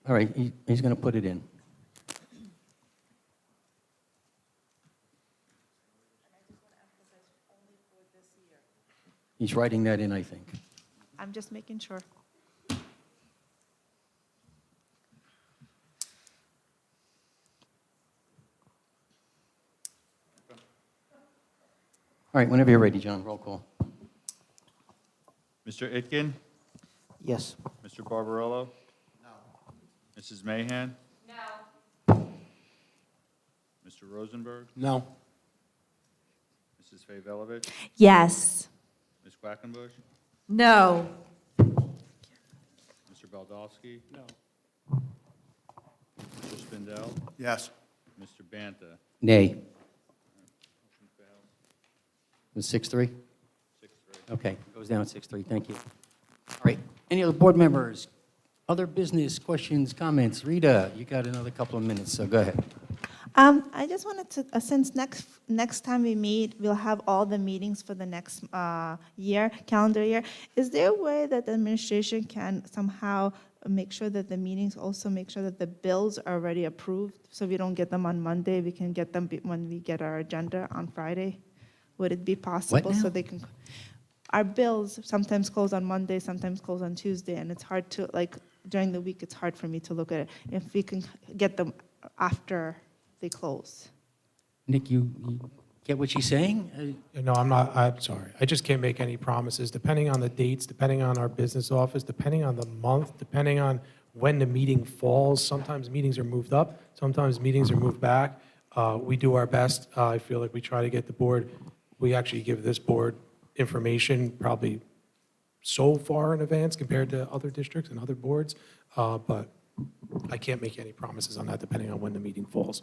All right, he's going to put it in. He's writing that in, I think. I'm just making sure. All right, whenever you're ready, John, roll call. Mr. Itkin? Yes. Mr. Barbarello? No. Mrs. Mahan? No. Mr. Rosenberg? No. Mrs. Favolovich? Yes. Ms. Quackenbush? No. Mr. Baldowski? No. Mr. Spindell? Yes. Mr. Banta? Nay. Motion fails. Was 6-3? 6-3. Okay, goes down 6-3, thank you. All right, any other board members? Other business, questions, comments? Rita, you got another couple of minutes, so go ahead. I just wanted to, since next time we meet, we'll have all the meetings for the next calendar year. Is there a way that the administration can somehow make sure that the meetings also make sure that the bills are already approved, so we don't get them on Monday, we can get them when we get our agenda on Friday? Would it be possible so now? they can? Our bills sometimes close on Monday, sometimes close on Tuesday, and it's hard to, like, during the week, it's hard for me to look at it. If we can get them after they close. Nick, you get what she's saying? No, I'm sorry. I just can't make any promises, depending on the dates, depending on our business office, depending on the month, depending on when the meeting falls. Sometimes meetings are moved up, sometimes meetings are moved back. We do our best. I feel like we try to get the board, we actually give this board information probably so far in advance compared to other districts and other boards, but I can't make any promises on that depending on when the meeting falls.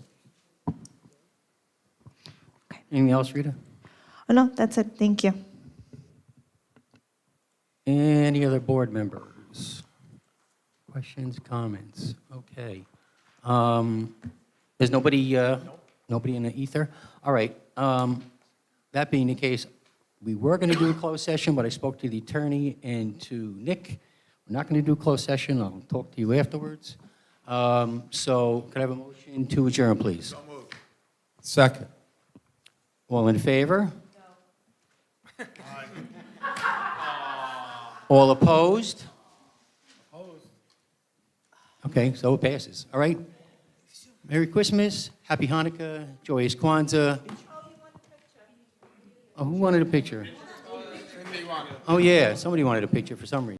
Anything else, Rita? Oh, no, that's it, thank you. Any other board members? Questions, comments? Okay. There's nobody in the ether? All right. That being the case, we were going to do a closed session, but I spoke to the attorney and to Nick. We're not going to do a closed session. I'll talk to you afterwards. So could I have a motion to adjourn, please? Second. All in favor? No. All opposed? Okay, so it passes. All right. Merry Christmas, Happy Hanukkah, Joyous Kwanzaa. Oh, who wanted a picture? Oh, yeah, somebody wanted a picture for some reason.